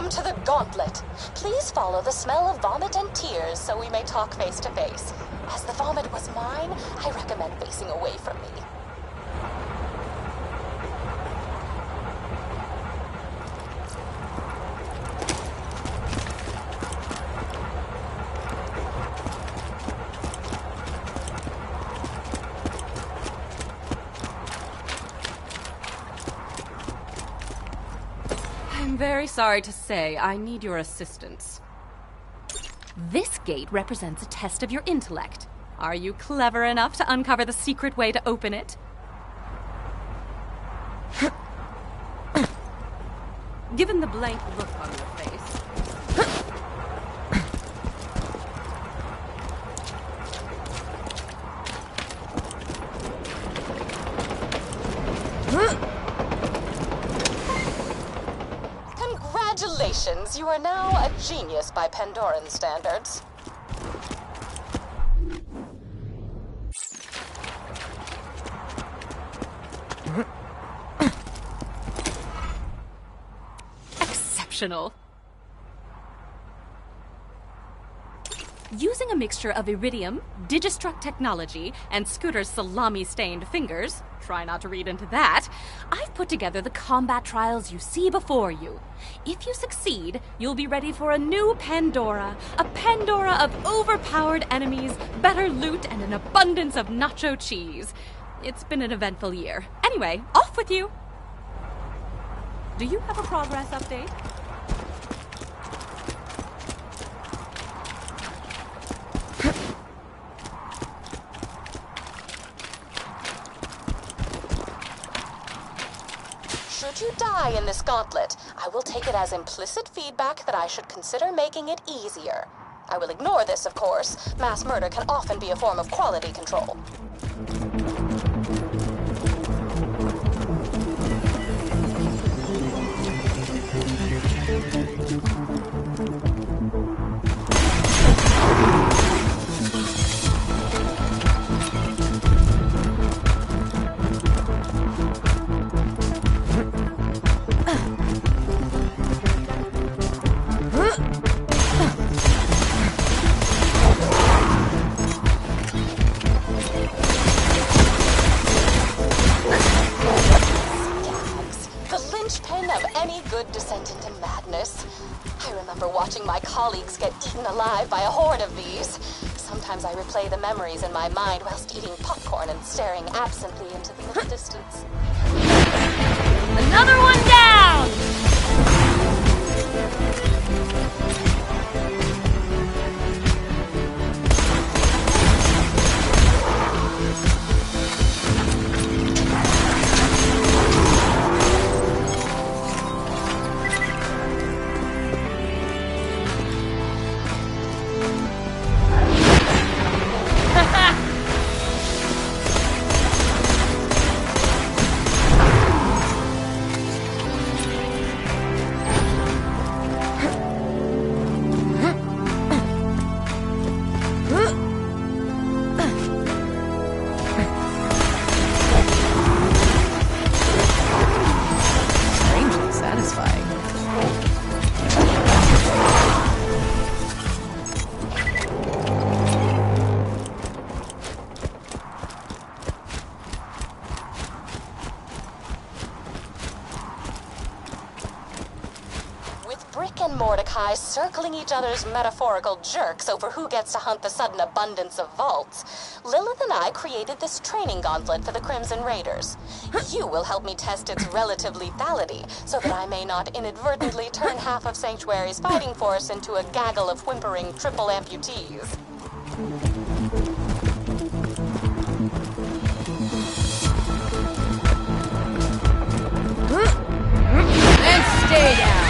Welcome to the Gauntlet. Please follow the smell of vomit and tears so we may talk face to face. As the vomit was mine, I recommend facing away from me. I'm very sorry to say I need your assistance. This gate represents a test of your intellect. Are you clever enough to uncover the secret way to open it? Given the blank look on your face... Congratulations, you are now a genius by Pandoran standards. Exceptional. Using a mixture of iridium, Digistruct technology, and Scooter's salami-stained fingers, try not to read into that, I've put together the combat trials you see before you. If you succeed, you'll be ready for a new Pandora, a Pandora of overpowered enemies, better loot, and an abundance of nacho cheese. It's been an eventful year. Anyway, off with you! Do you have a progress update? Should you die in this gauntlet, I will take it as implicit feedback that I should consider making it easier. I will ignore this, of course. Mass murder can often be a form of quality control. Of any good descent into madness. I remember watching my colleagues get eaten alive by a horde of these. Sometimes I replay the memories in my mind whilst eating popcorn and staring absently into the middle distance. Another one down! Brick and Mordecai circling each other's metaphorical jerks over who gets to hunt the sudden abundance of vaults, Lilith and I created this training gauntlet for the Crimson Raiders. You will help me test its relative lethality, so that I may not inadvertently turn half of Sanctuary's fighting force into a gaggle of whimpering triple amputees. And stay down!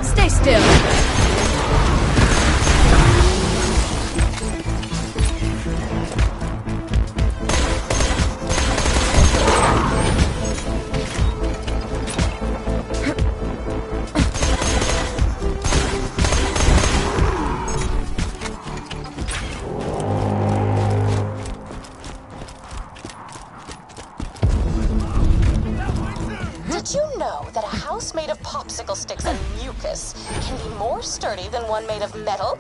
Stay still. Did you know that a house made of popsicle sticks and mucus can be more sturdy than one made of metal?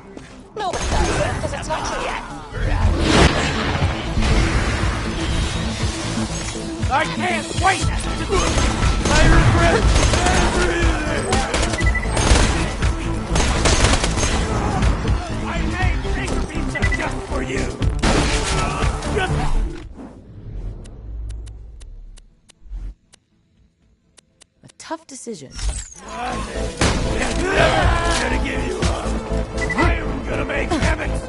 Nobody does, because it's not true. I can't wait! I regret everything! I made finger pizza just for you! A tough decision. I'm never gonna give you up! I am gonna make heavens!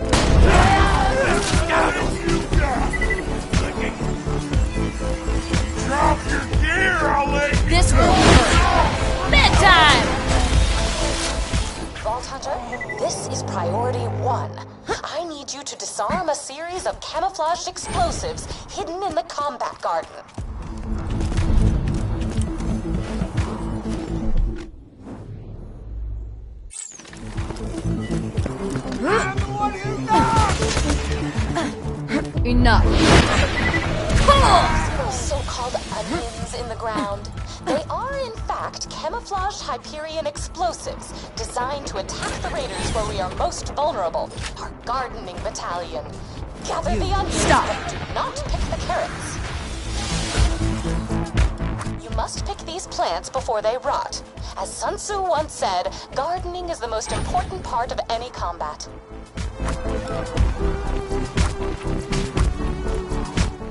Drop your gear, I'll let you This will hurt. Bedtime! Vault Hunter, this is priority 1. I need you to disarm a series of camouflaged explosives hidden in the combat garden. I'm the one who knocked! Enough. Those so-called onions in the ground. They are, in fact, camouflaged Hyperion explosives designed to attack the raiders where we are most vulnerable, our gardening battalion. Gather the onions, stop. but do not pick the carrots. You must pick these plants before they rot. As Sun Tzu once said, gardening is the most important part of any combat.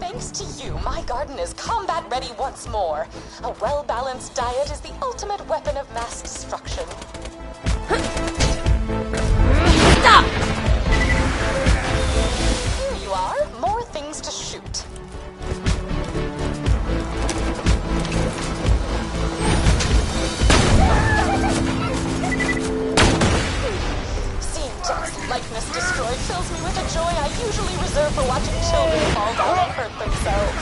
Thanks to you, my garden is combat ready once more. A well-balanced diet is the ultimate weapon of mass destruction. Stop! Here you are, more things to shoot. Seeing Jack's likeness destroyed fills me with a joy I usually reserve for watching children fall down and hurt themselves.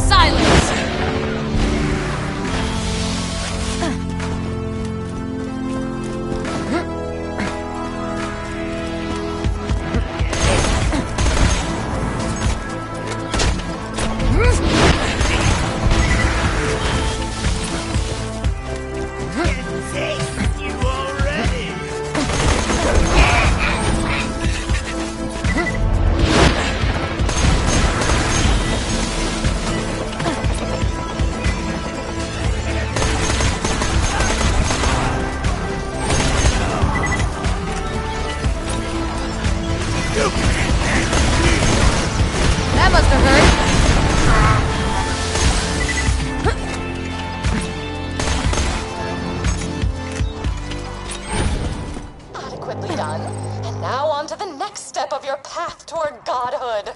Silence! That must have hurt. Adequately done. And now on to the next step of your path toward godhood.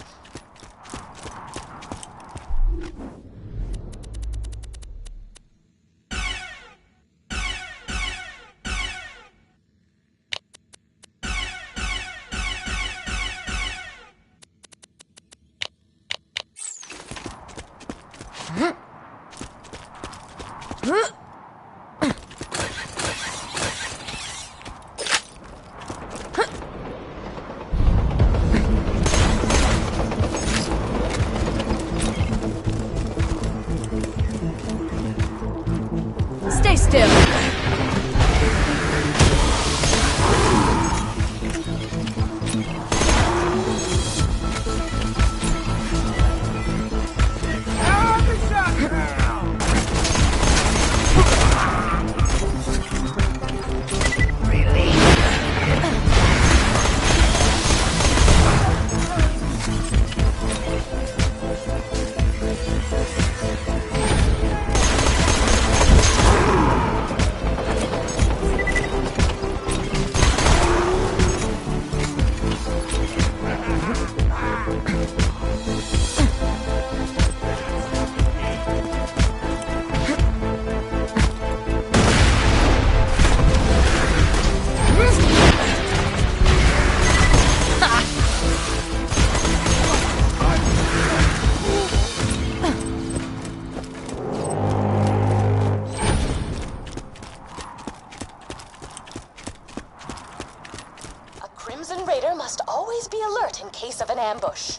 Stay still. case of an ambush.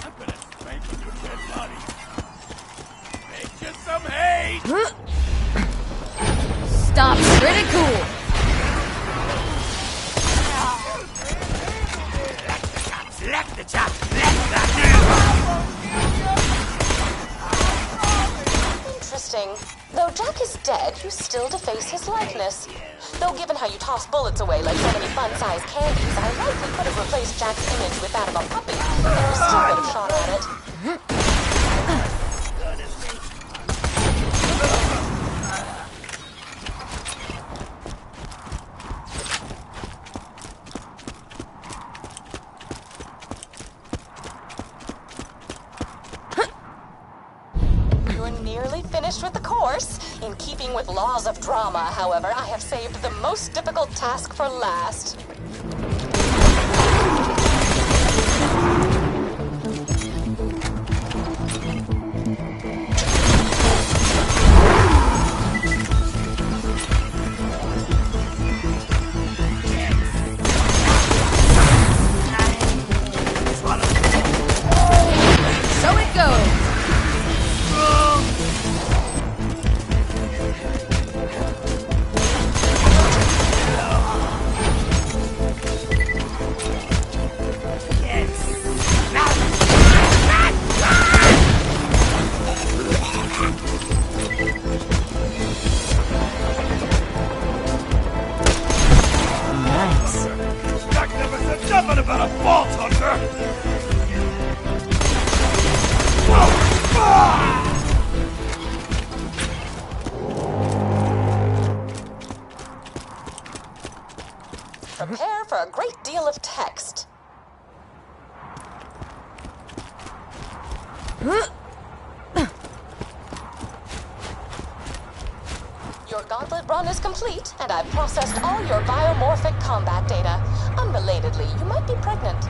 I'm gonna spank your dead body. Make you some hate! Stop ridicule! Interesting. Though Jack is dead, you still deface his likeness. Though given how you toss bullets away like so many fun-sized candies, I likely could have replaced Jack's image with that of a puppy, and we still would have shot at it. Finished with the course. In keeping with laws of drama, however, I have saved the most difficult task for last. So it goes. Jack never said nothing about a vault hunter! Prepare for a great deal of text. Your gauntlet run is complete, and I've processed all your biomorphic combat data. Unrelatedly, you might be pregnant.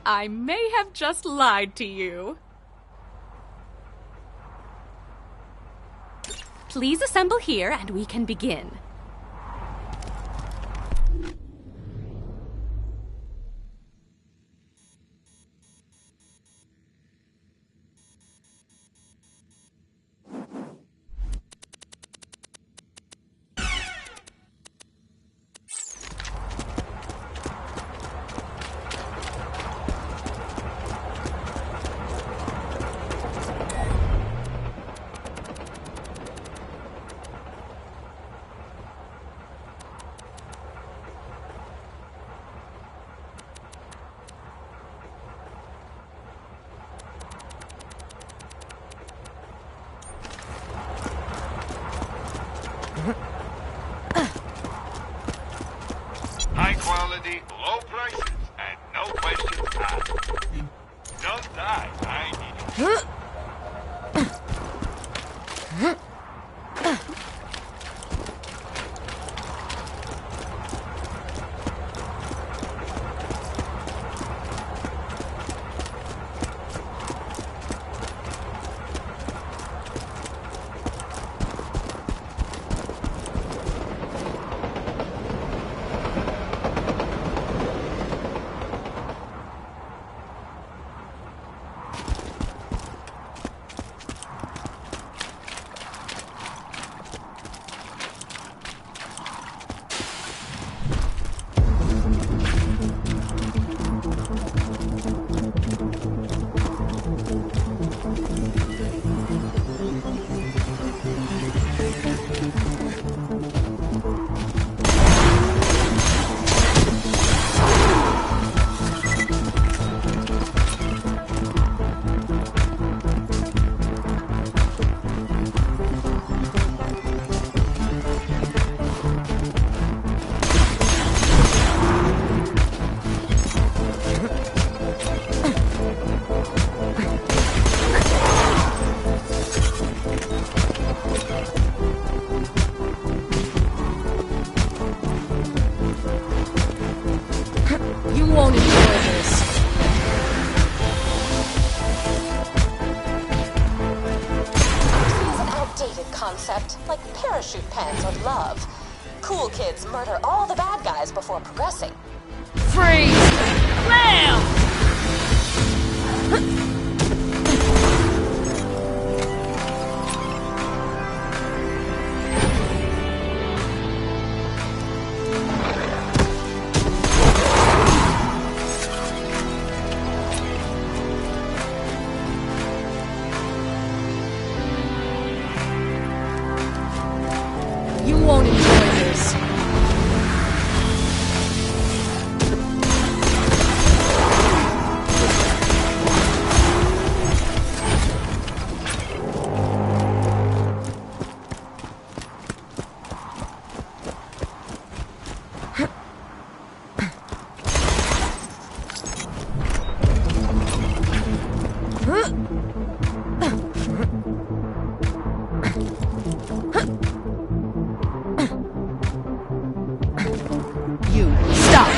I may have just lied to you. Please assemble here and we can begin. High quality, low prices, and no questions asked. Don't die, I need it. You won't enjoy this. Mercy is an outdated concept, like parachute pants or love. Cool kids murder all the bad guys before progressing. Freeze! Blam! You won't enjoy this. You stop.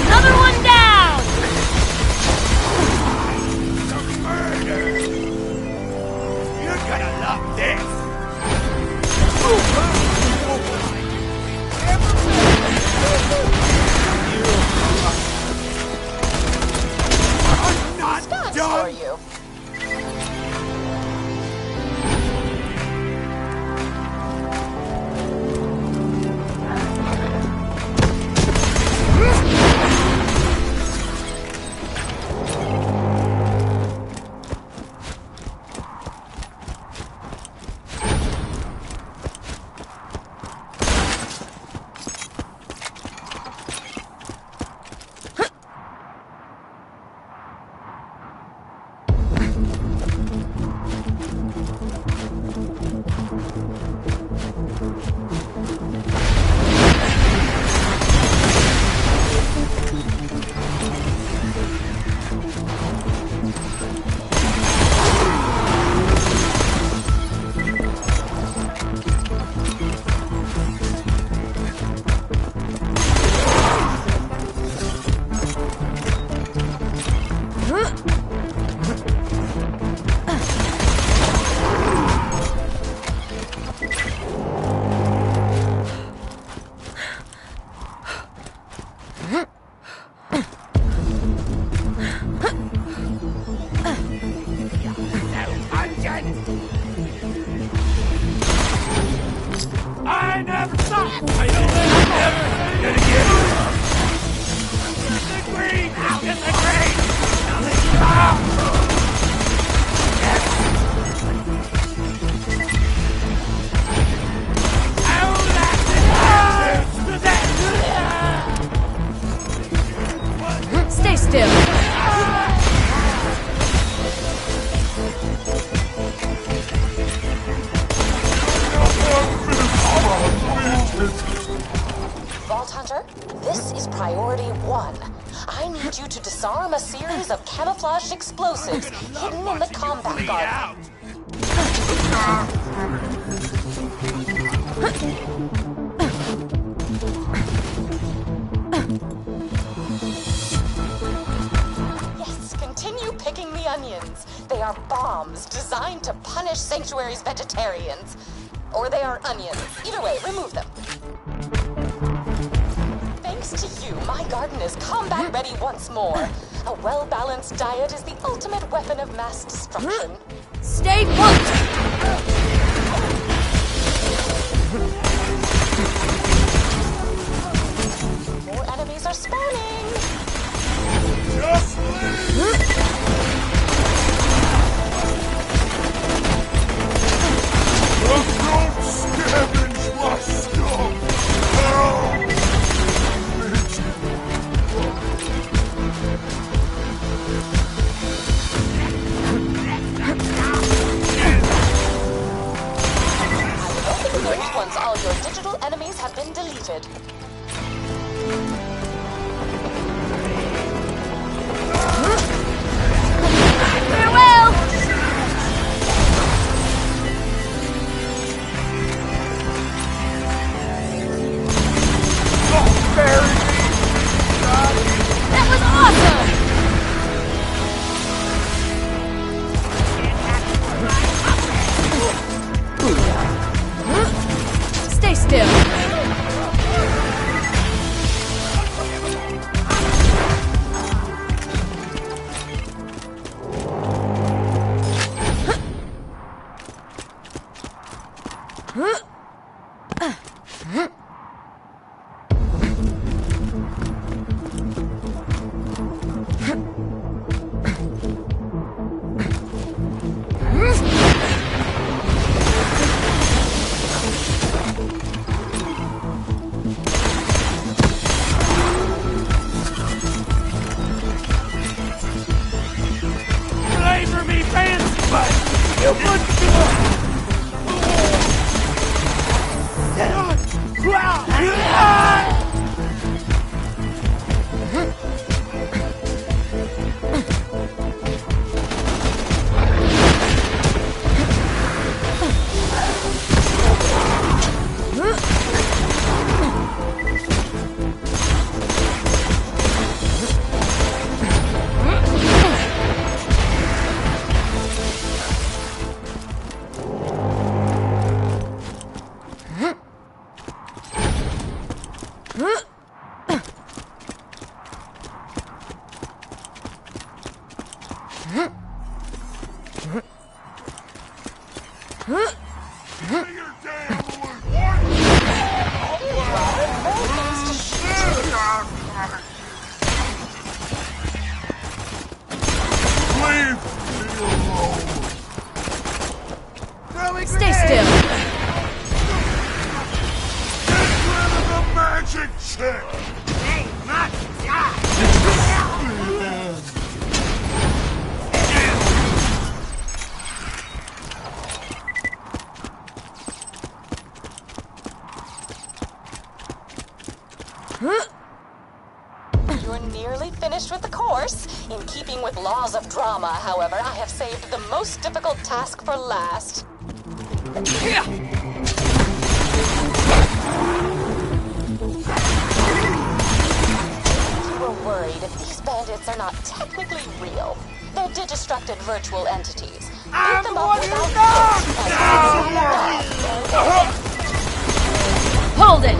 Another one down! You're gonna love this! I'm not Scott's done! for you. I never stop! I never gonna get it! Disagree! Disagree! Stay still. Vault Hunter, this is priority 1. I need you to disarm a series of camouflaged explosives hidden in the combat garden. Yes, continue picking the onions. They are bombs designed to punish Sanctuary's vegetarians. Or they are onions. Either way, remove them. Thanks to you, my garden is combat ready once more. A well-balanced diet is the ultimate weapon of mass destruction. Stay put! Don't scavenge my stuff! Help! Once all your digital enemies have been deleted. Farewell! That was awesome! Stay still. Stay still. Magic check! Hey, not that! You're nearly finished with the course. In keeping with laws of drama, however, I have saved the most difficult task for last. If you were worried, these bandits are not technically real. They're digistructed virtual entities. Beat them up without Hold it!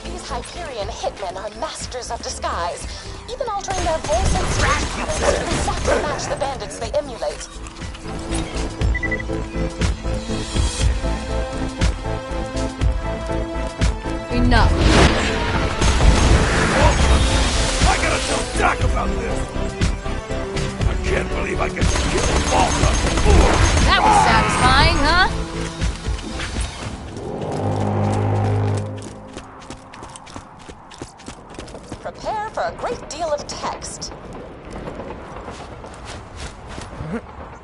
These Hyperion hitmen are masters of disguise, even altering their voice and speech patterns to exactly match the bandits they emulate. Enough. I gotta tell Doc about this! I can't believe I can kill Malta! That was satisfying, huh? Prepare for a great deal of text.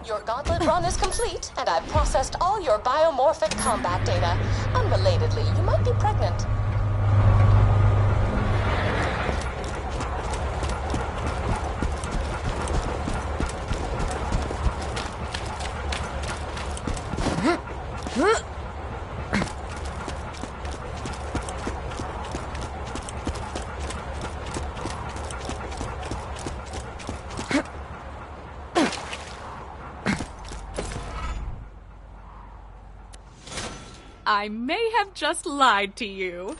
Your gauntlet run is complete, and I've processed all your biomorphic combat data. Unrelatedly, you might be pregnant. I may have just lied to you.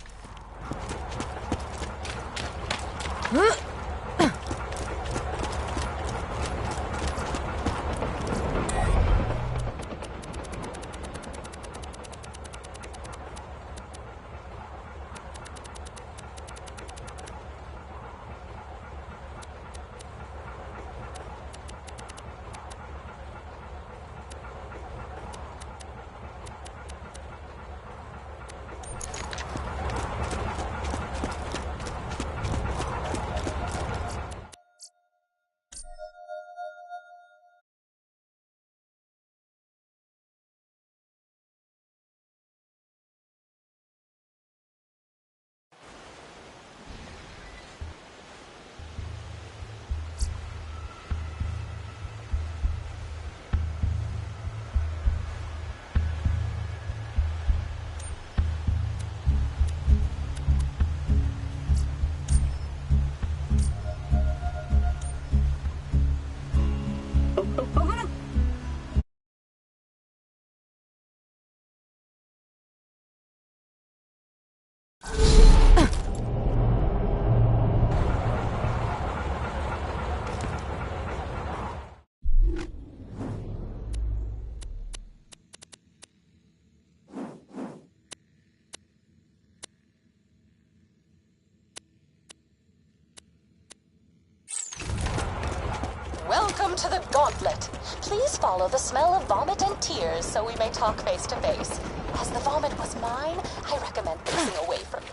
Welcome to the gauntlet. Please follow the smell of vomit and tears so we may talk face to face. As the vomit was mine, I recommend facing away from me.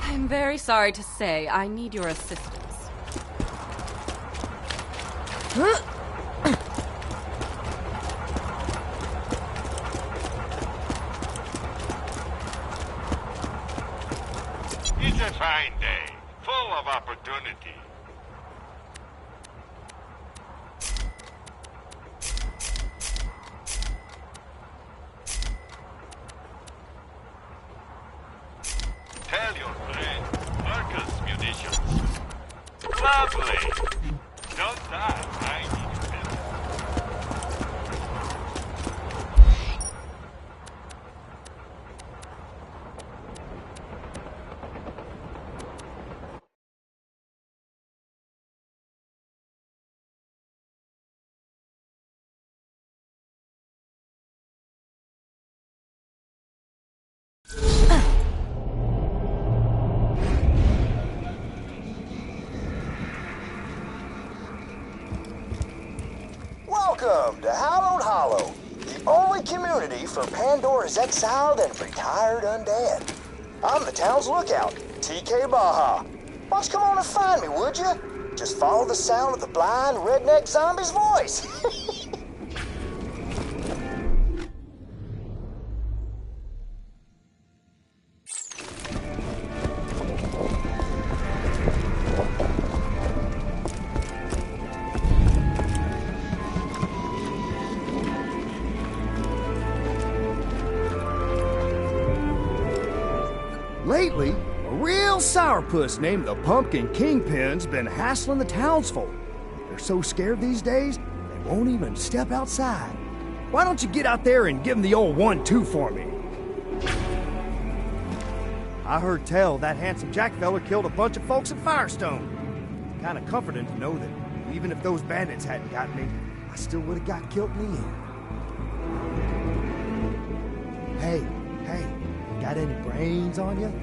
I'm very sorry to say I need your assistance. It's a fine day, full of opportunity. Tell your friend, Marcus Munitions. Lovely. Don't die, I need your help. Welcome to Hallowed Hollow, the only community for Pandora's exiled and retired undead. I'm the town's lookout, TK Baja. Why don't you come on and find me, would you? Just follow the sound of the blind redneck zombie's voice. Lately, a real sourpuss named the Pumpkin Kingpin's been hassling the townsfolk. They're so scared these days, they won't even step outside. Why don't you get out there and give them the old 1-2 for me? I heard tell that handsome Jack feller killed a bunch of folks at Firestone. Kinda comforting to know that even if those bandits hadn't got me, I still would've got killed in the end. Hey, got any brains on you?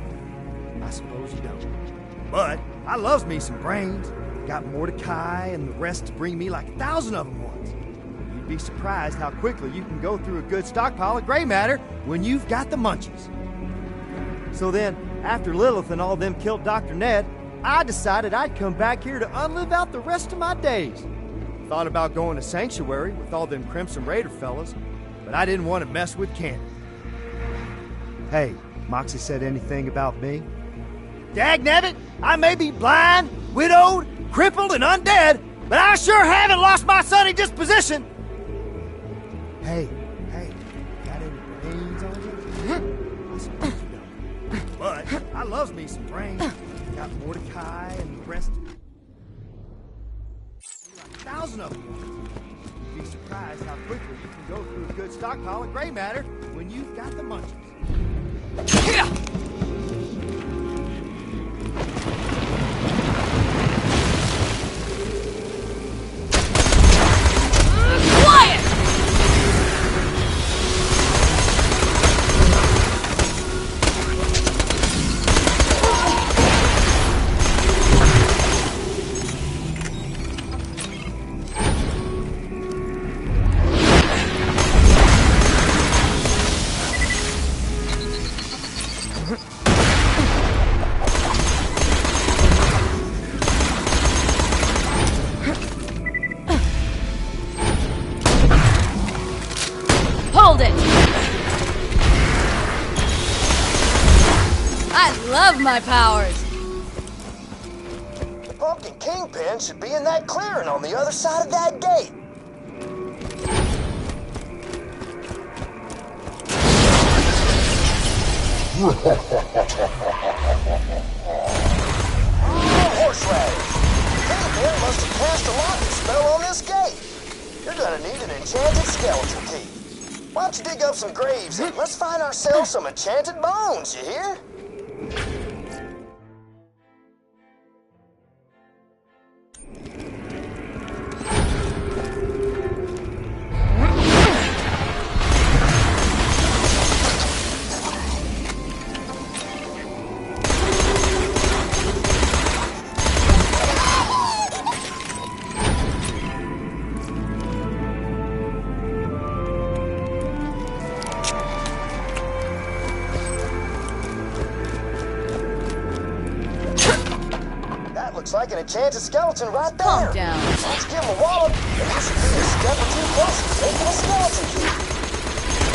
I suppose you don't. But I loves me some brains. Got Mordecai and the rest to bring me like 1,000 of them once. You'd be surprised how quickly you can go through a good stockpile of gray matter when you've got the munchies. So then, after Lilith and all them killed Dr. Ned, I decided I'd come back here to unlive out the rest of my days. Thought about going to Sanctuary with all them Crimson Raider fellas, but I didn't want to mess with Candy. Hey, Moxie said anything about me? Dagnabbit, I may be blind, widowed, crippled, and undead, but I sure haven't lost my sunny disposition. Hey, got any brains on you? I suppose you don't. But I loves me some brains. Got Mordecai and the rest. Like 1,000 of them. You'd be surprised how quickly you can go through a good stockpile of gray matter when you've got the munchies. Quiet! Hold it! I love my powers! The Pumpkin Kingpin should be in that clearing on the other side of that gate. Horseradish! Kingpin must have cast a locking spell on this gate. You're gonna need an enchanted skeleton key. Why don't you dig up some graves and let's find ourselves some enchanted bones, you hear? looks like an enchanted skeleton right there. Calm down. Let's give him a wallop, and you should be a step or two closer to making a skeleton key.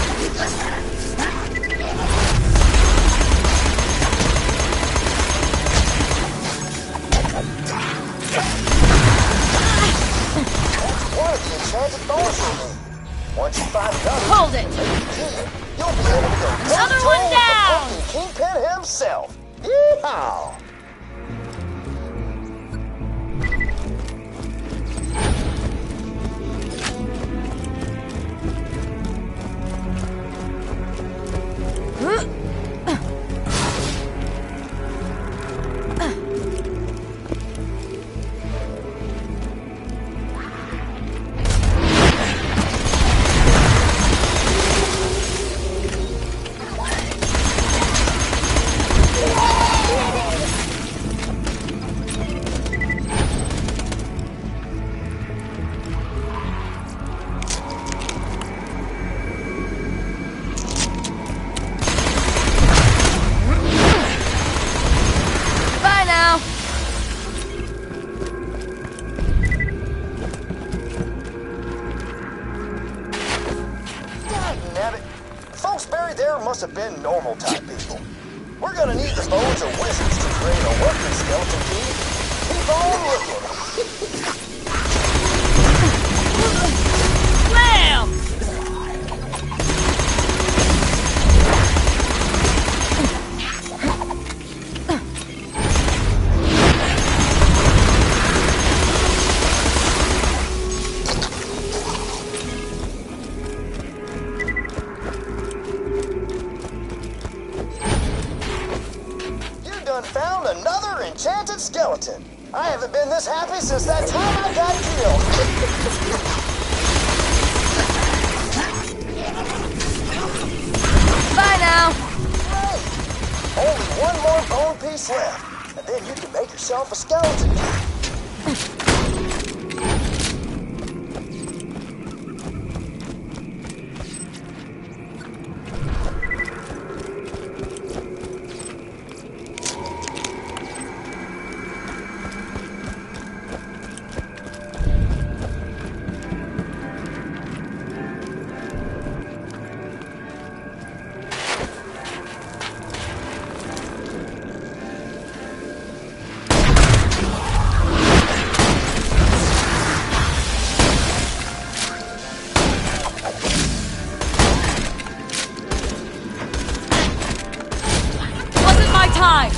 One of the enchanted bones you'll need. Once you find another, Hold it. you'll be able to go Another toe-to-toe one with down. the fucking Kingpin himself. Yeehaw! Bye now. Dagnabbit. Folks buried there must have been normal type people. We're gonna need the bones of wizards to create a working skeleton key. Keep on looking. Blam! You done found another enchanted skeleton. I haven't been this happy since that time I got killed. Bye now. Great. Only one more bone piece left, and then you can make yourself a skeleton key. Wasn't my time.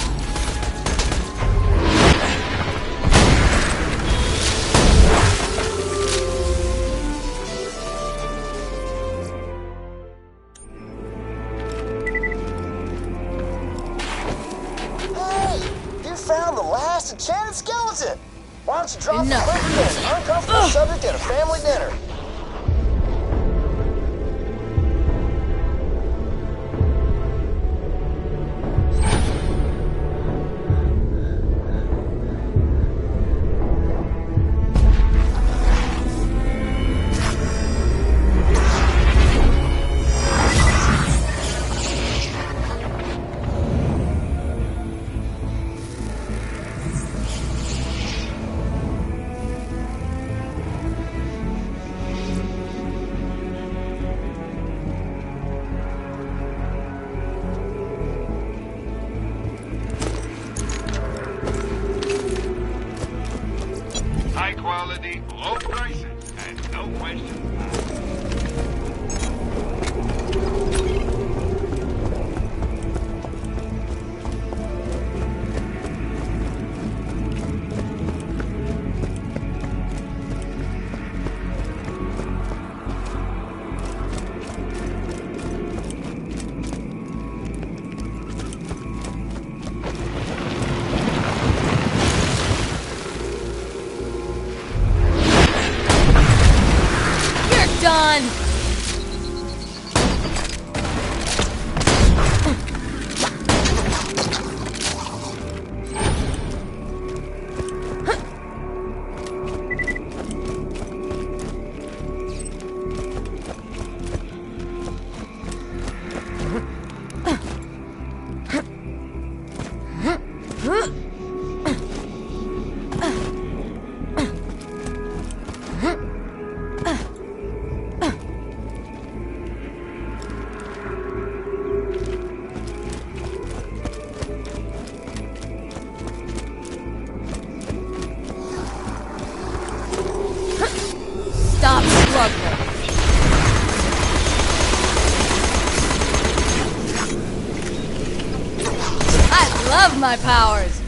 Hey, you found the last enchanted skeleton. Why don't you drop Enough. the clicker and uncomfortable subject at a family dinner? High quality, low prices, and no questions asked. You're done. my powers!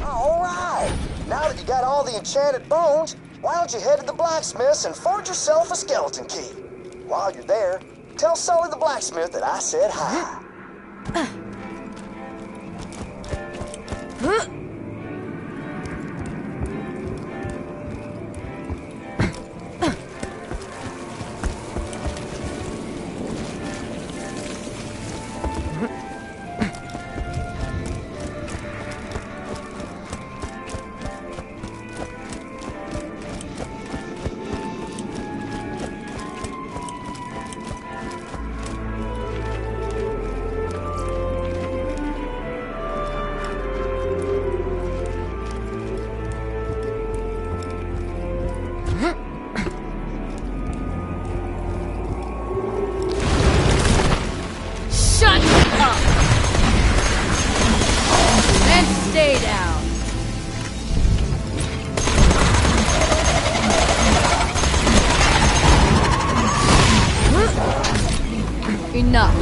All right. Now that you got all the enchanted bones, why don't you head to the blacksmith's and forge yourself a skeleton key? While you're there, tell Sully the blacksmith that I said hi. Shut up! And stay down. Enough.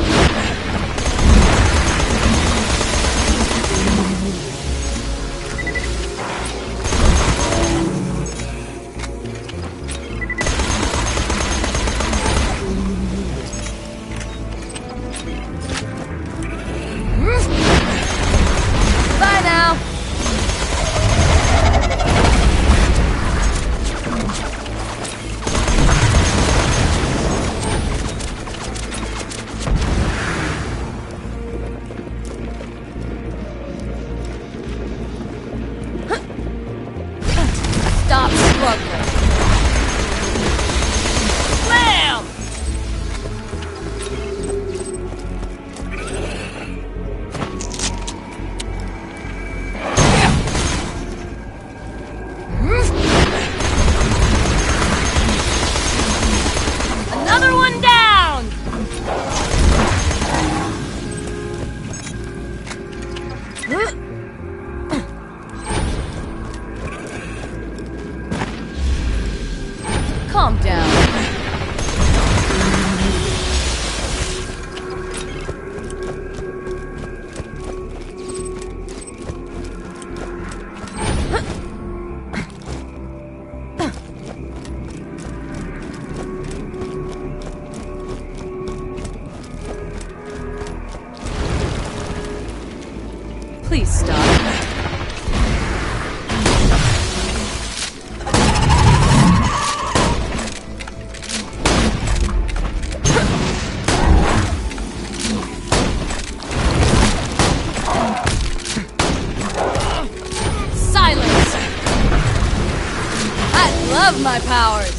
Bye now. Stop struggling. Slam! Another one down! Calm down. Please stop. Silence! I love my powers!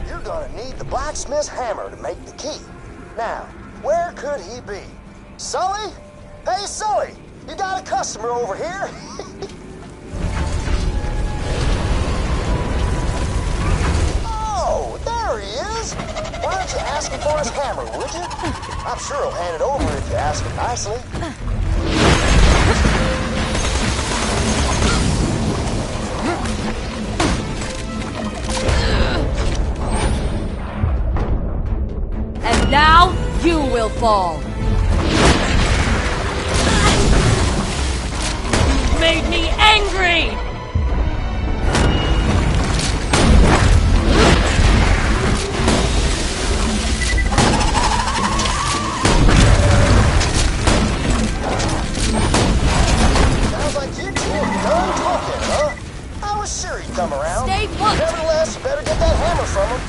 You're gonna need the blacksmith's hammer to make the key. Now, where could he be? Sully? Hey, Sully! You got a customer over here? Oh, there he is! Why don't you ask him for his hammer, would you? I'm sure he'll hand it over if you ask him nicely. And now, you will fall. You made me angry! Sounds like you two are done talking, huh? I was sure he'd come around. Stay put! Nevertheless, you better get that hammer from him.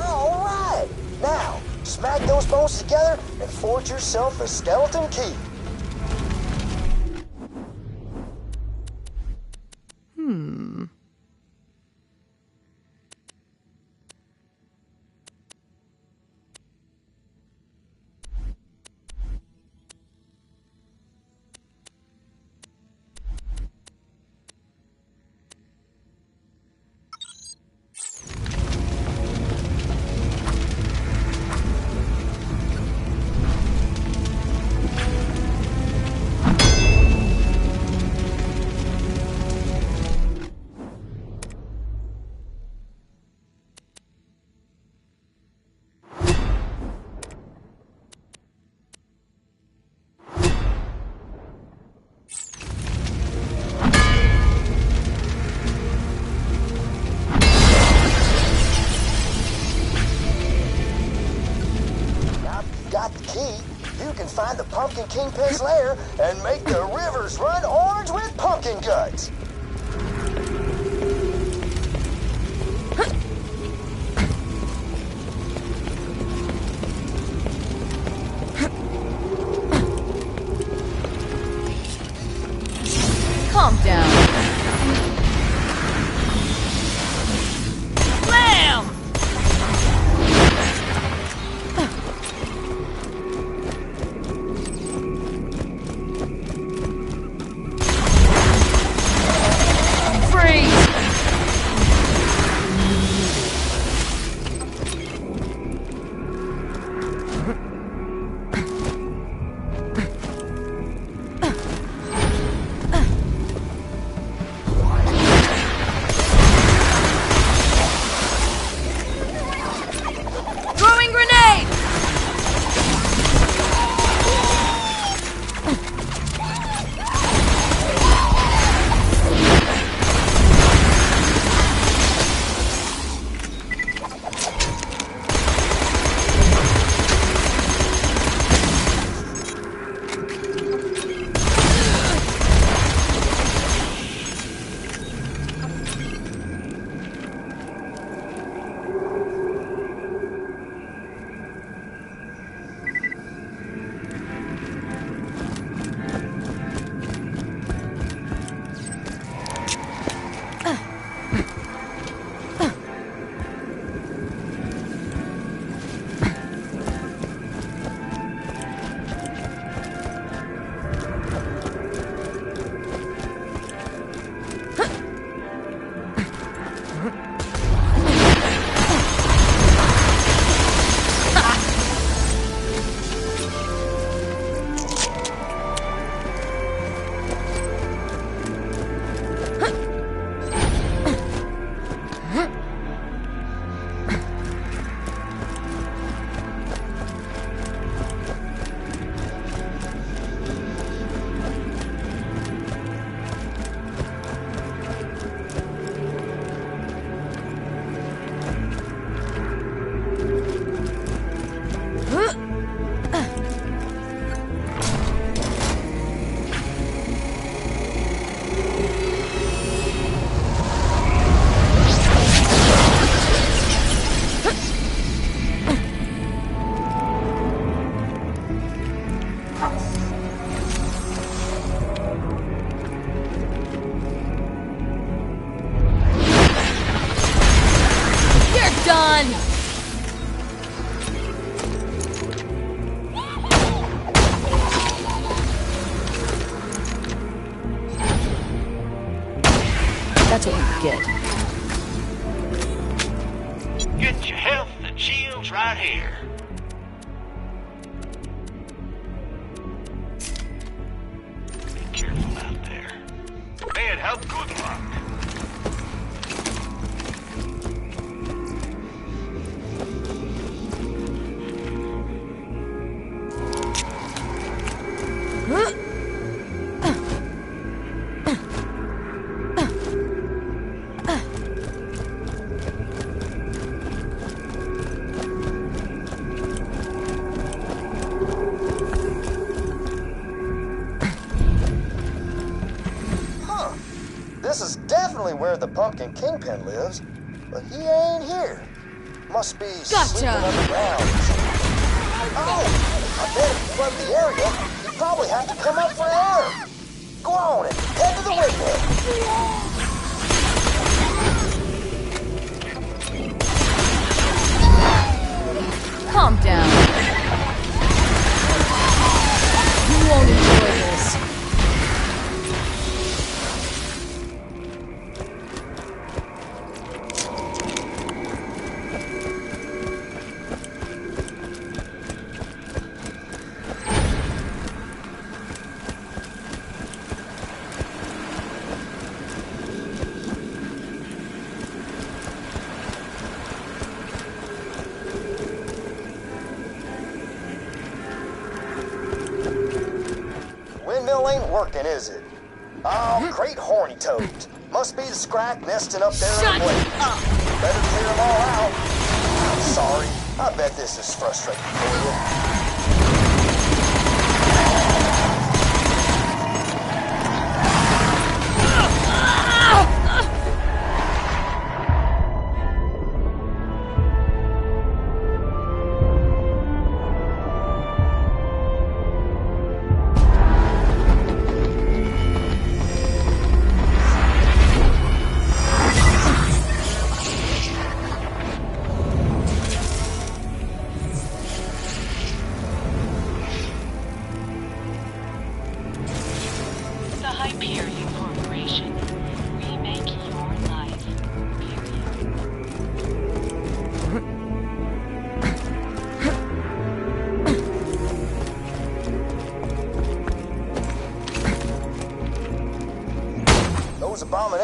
All right. Now, smack those bones together and forge yourself a skeleton key. Kingpin's lair and make the rivers run orange with pumpkin guts. Calm down. Blam! Freeze! Throwing grenade! You're done! That's what you get. Get your health and shields right here. Be careful out there. May it help good luck. This is definitely where the Pumpkin Kingpin lives, but he ain't here. Must be sleeping underground. Oh, I bet if you flood the area, you probably have to come up for air. Go on and head to the windmill. Calm down. You won't enjoy this. Windmill ain't working, is it? Oh, great horny toads. Must be the scrack nesting up there in the blade. Better clear them all out. I'm sorry. I bet this is frustrating for you.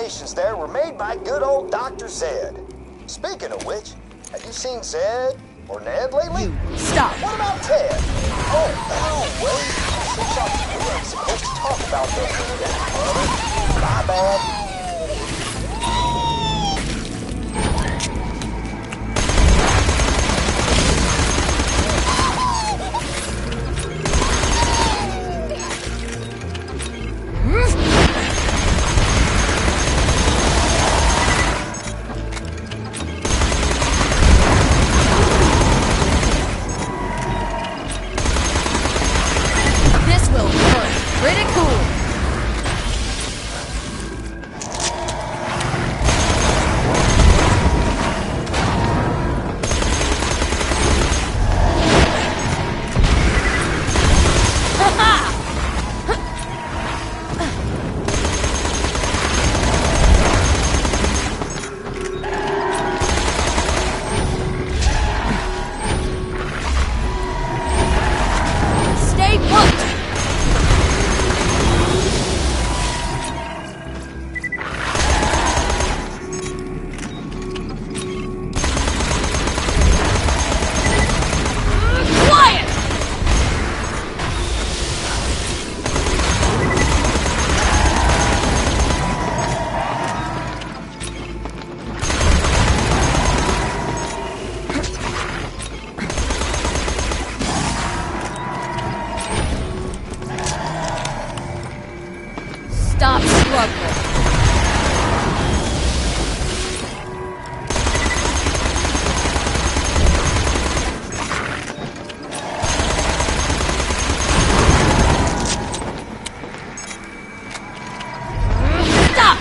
observations there were made by good old Dr. Zed. Speaking of which, have you seen Zed or Ned lately? Stop. What about Ted? Oh, wait. Since you weren't supposed to talk about those things, brother. My bad. This will hurt. Pretty cool. Stay put. Quiet! Stop struggling. Stop!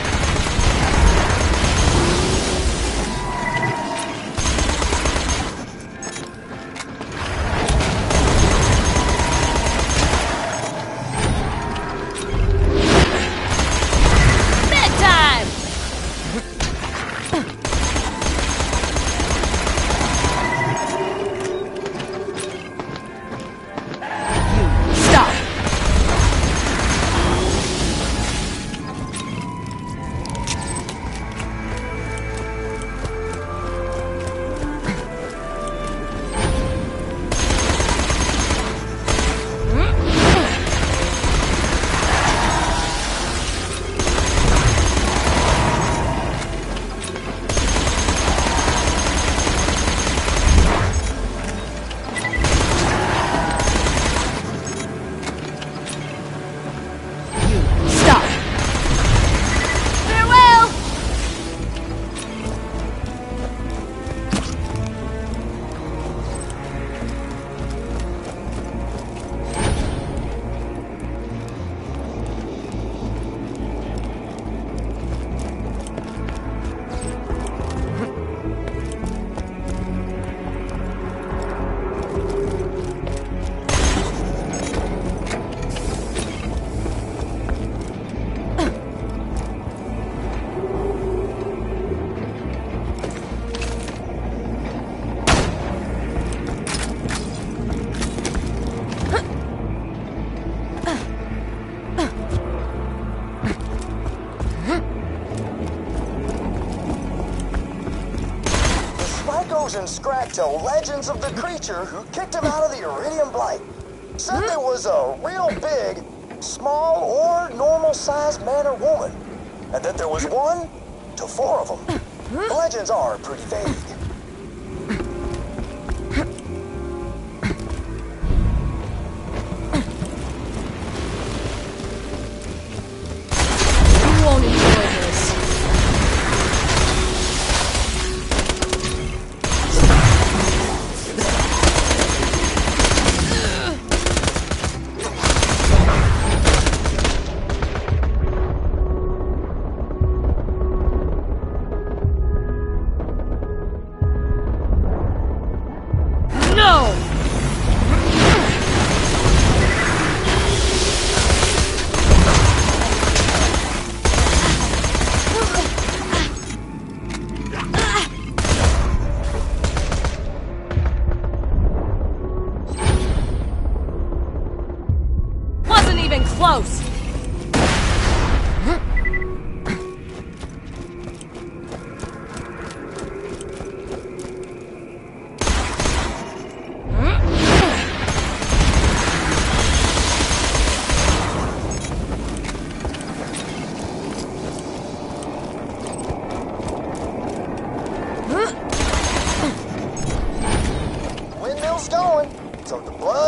Bedtime! Stop! Stop! Farewell! Sprinkles and Scrag tell legends of the creature who kicked him out of the Iridium Blight. Said there was a real big, small, or normal-sized man or woman, and that there was 1 to 4 of them. The legends are pretty vague. You won't enjoy this.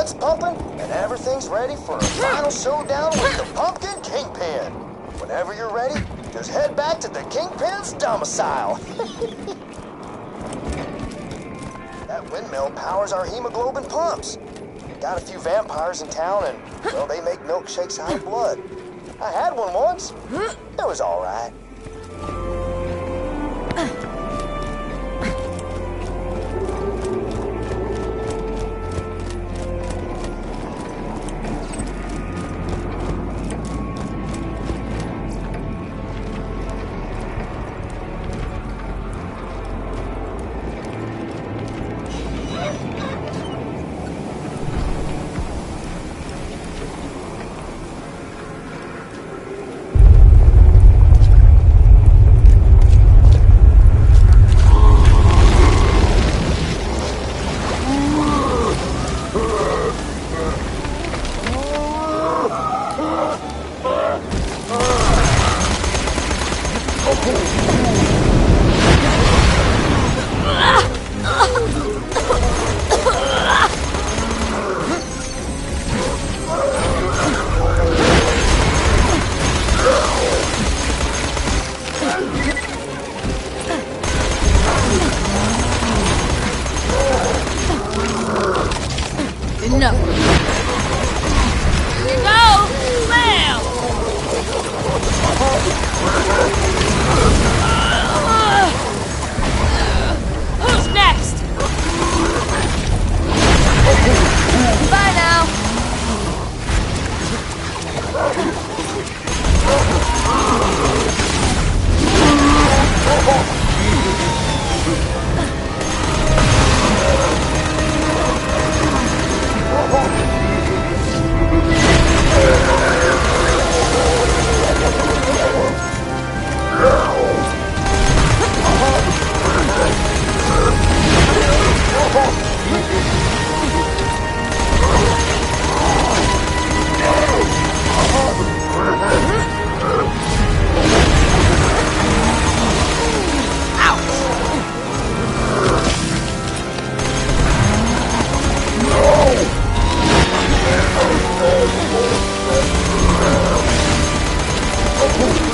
blood's pumping, and everything's ready for a final showdown with the Pumpkin Kingpin. Whenever you're ready, just head back to the Kingpin's domicile. That windmill powers our hemoglobin pumps. Got a few vampires in town, and, well, they make milkshakes out of blood. I had one once. It was all right. No. Here you go! Bam! Who's next? Bye now.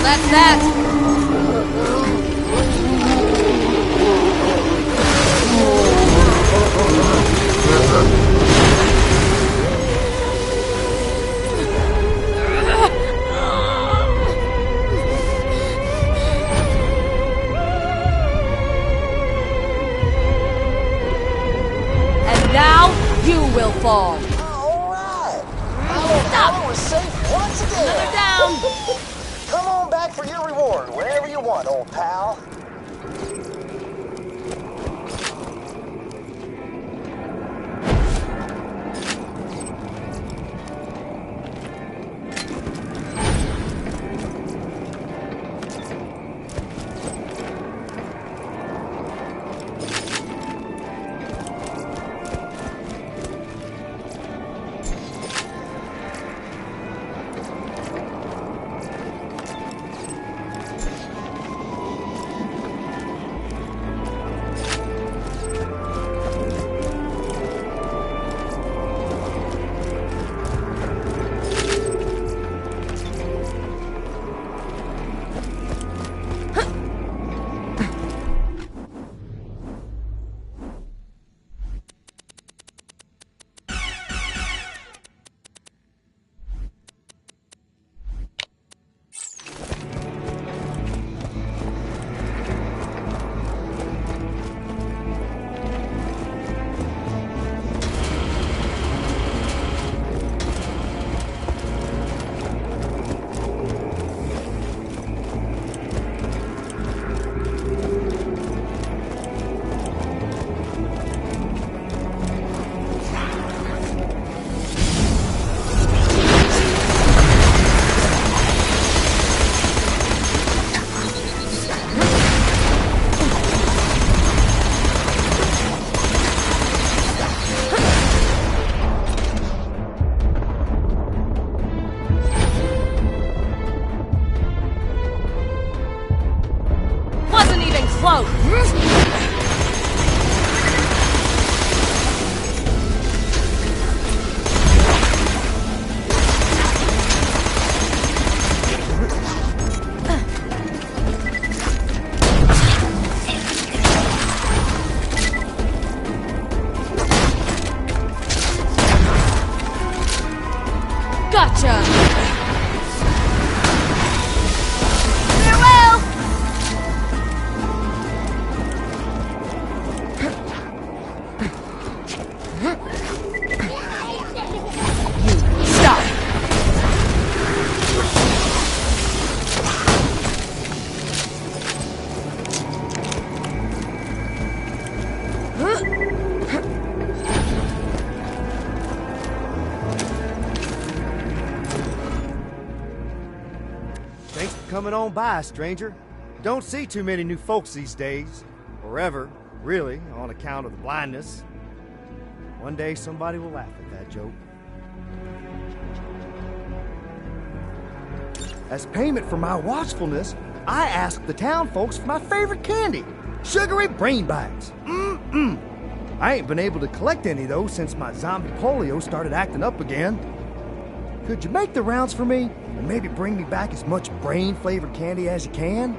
That's that. And now you will fall. All right. Stop. Hollow is safe once again. Another down. Come on back for your reward wherever you want, old pal. coming on by, stranger. Don't see too many new folks these days. Or ever, really, on account of the blindness. One day somebody will laugh at that joke. As payment for my watchfulness, I asked the town folks for my favorite candy, sugary brain bites. I ain't been able to collect any, though, since my zombie polio started acting up again. Could you make the rounds for me, and maybe bring me back as much brain-flavored candy as you can?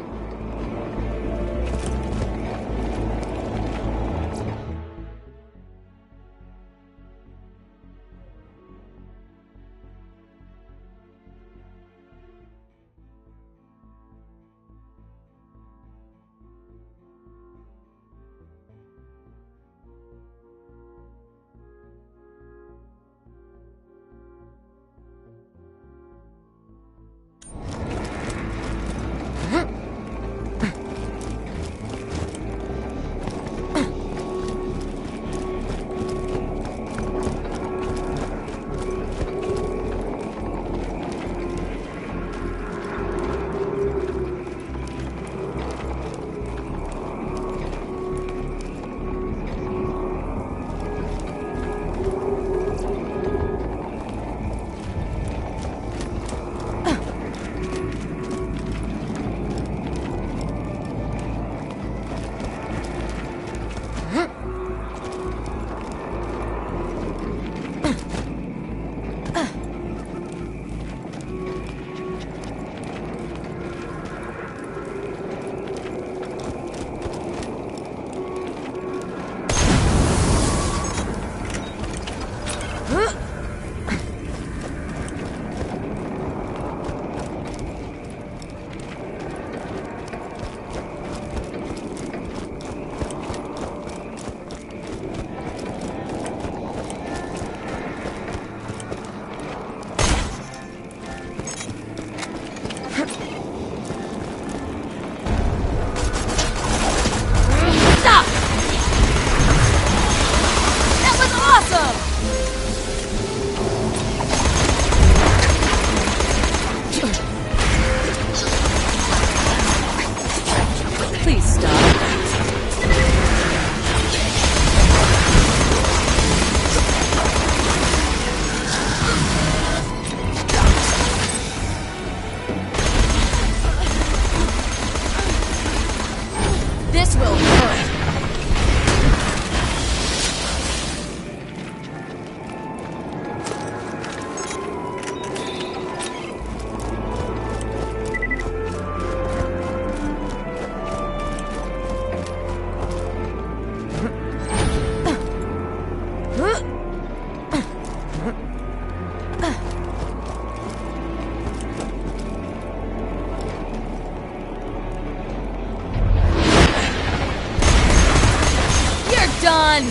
Done!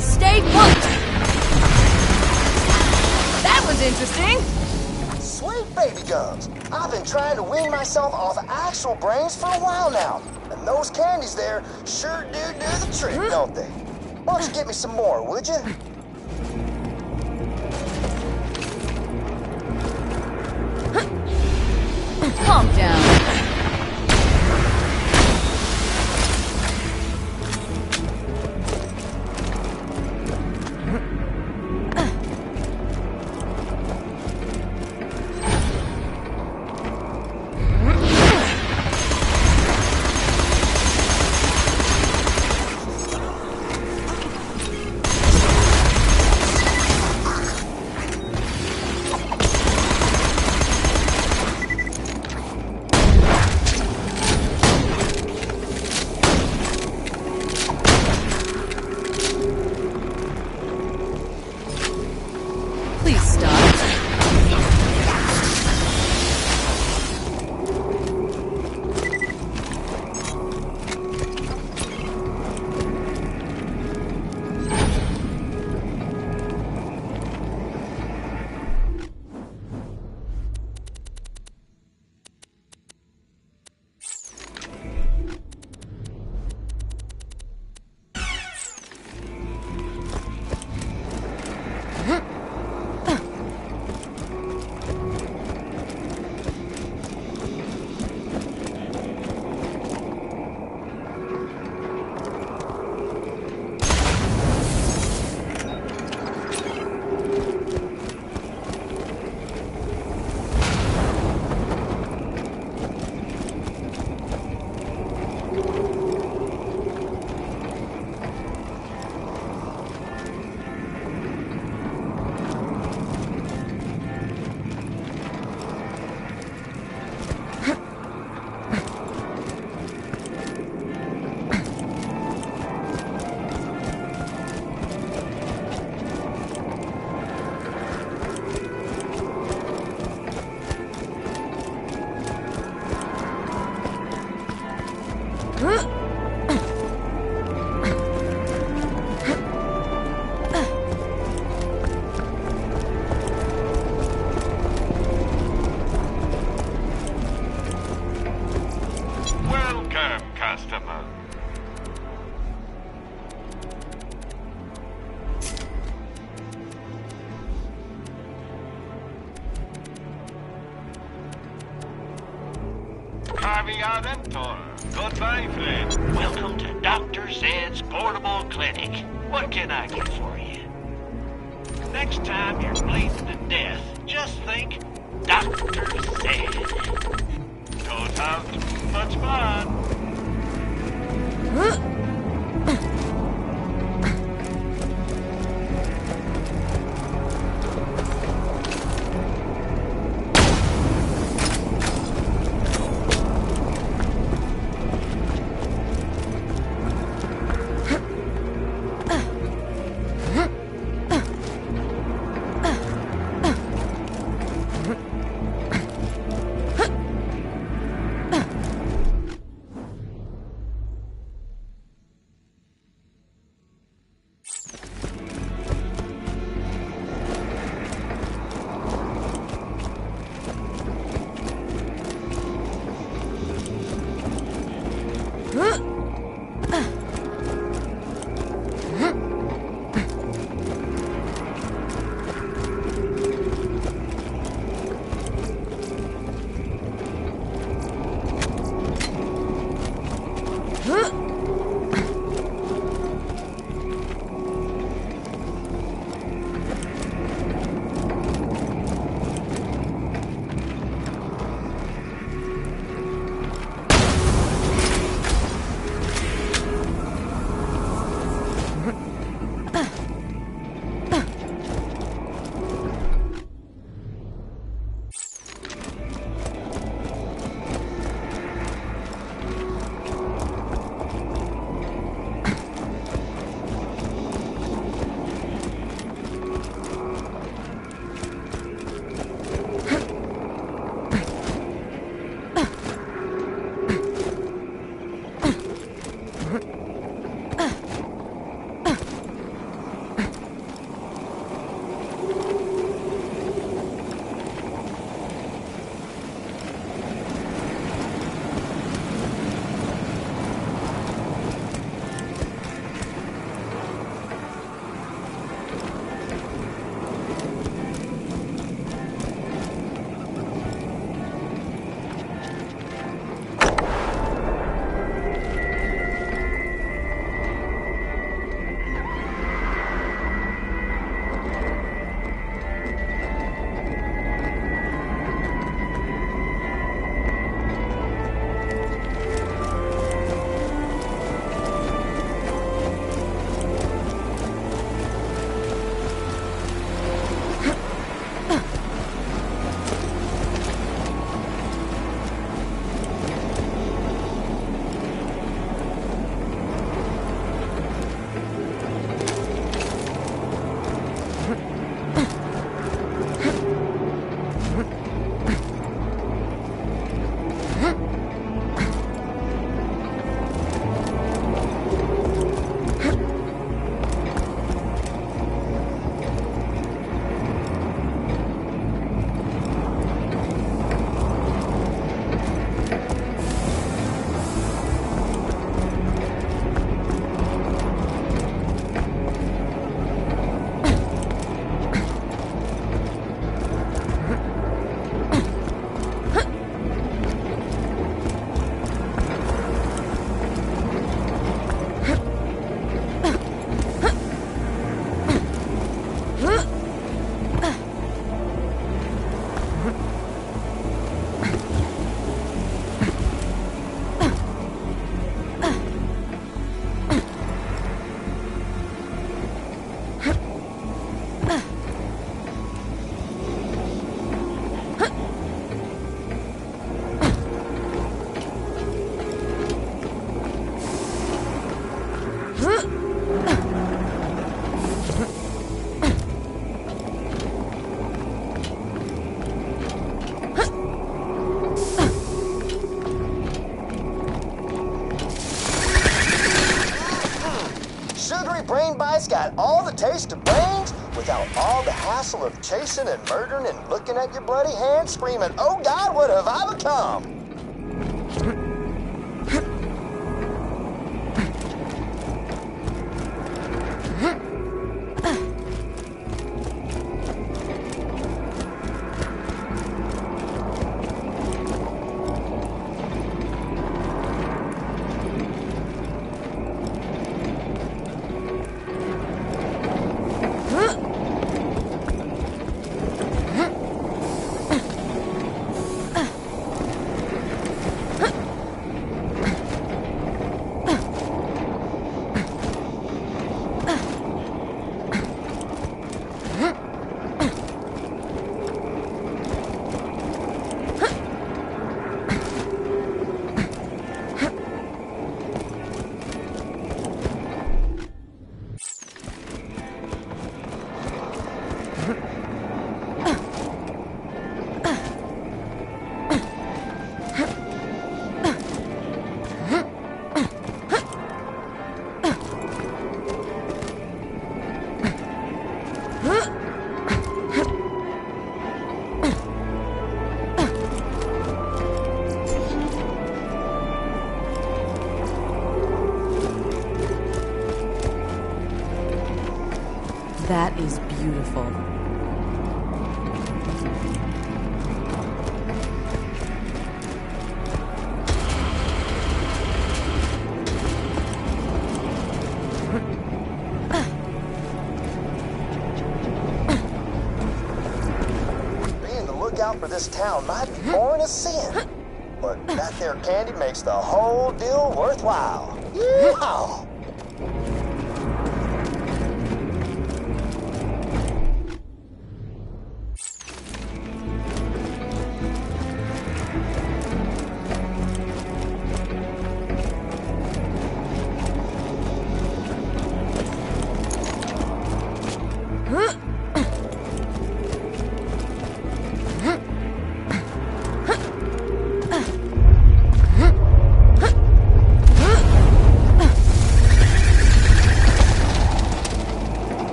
Stay put! That was interesting! Sweet baby guns. I've been trying to wean myself off actual brains for a while now. And those candies there sure do the trick, don't they? Why don't you get me some more, would you? Calm down. Arrivedertor. Goodbye, friend. Welcome to Dr. Zed's Portable Clinic. What can I get for you? Next time you're bleeding to death, just think Dr. Zed. Don't have too much fun. It's got all the taste of brains without all the hassle of chasing and murdering and looking at your bloody hands screaming, "Oh God, what have I become?" beautiful. Being the lookout for this town might be pouring a sin. But that there candy makes the whole deal worthwhile. Yeehaw!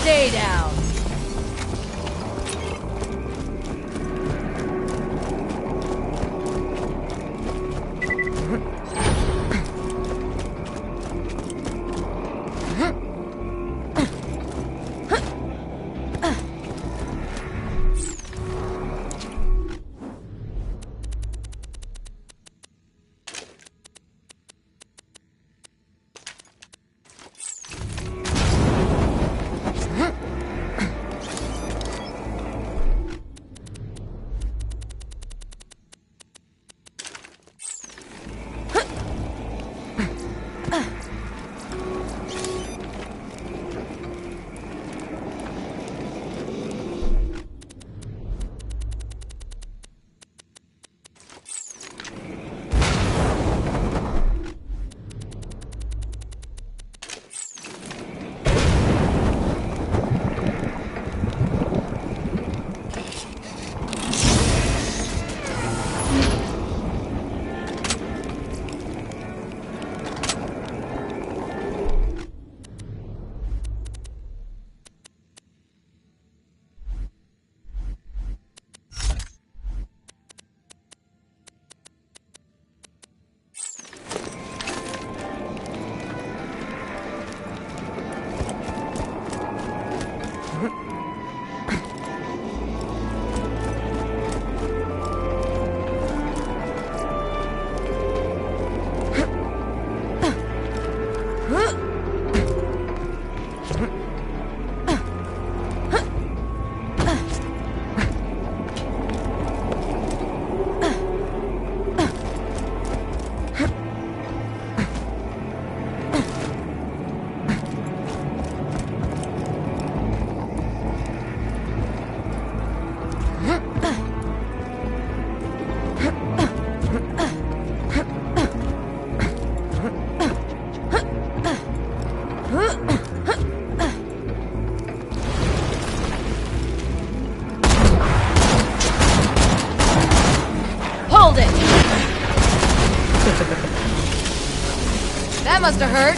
Stay down. That must have hurt.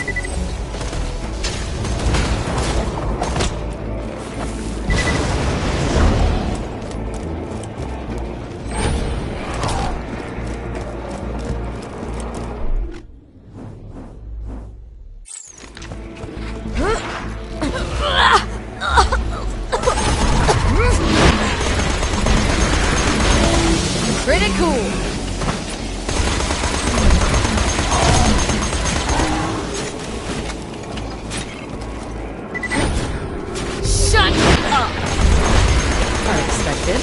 Pretty cool. Shut up! Unexpected.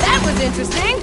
That was interesting.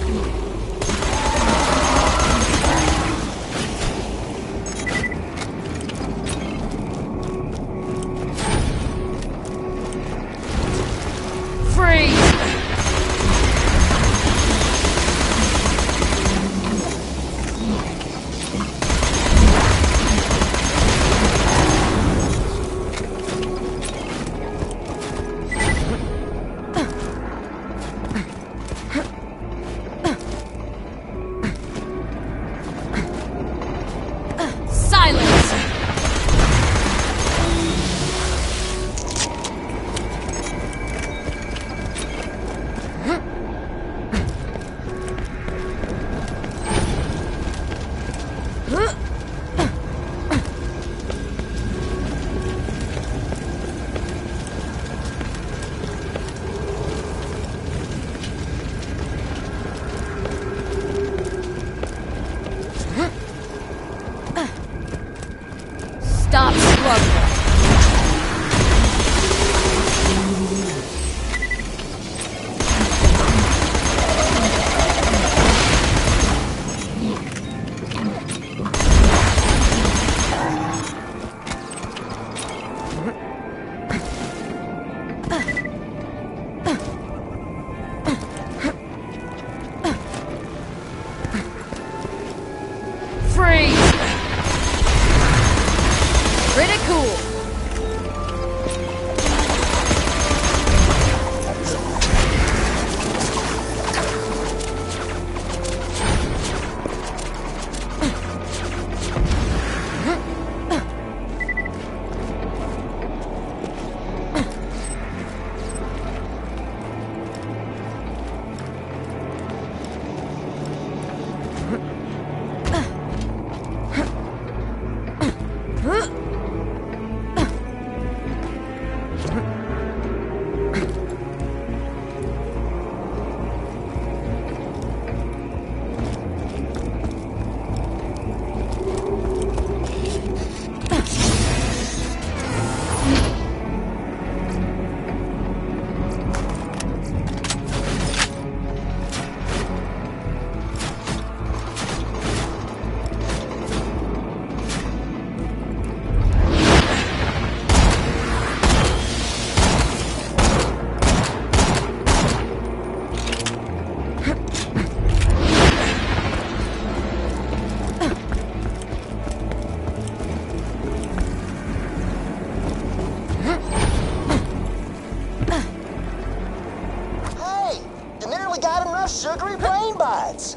sugary brain bites.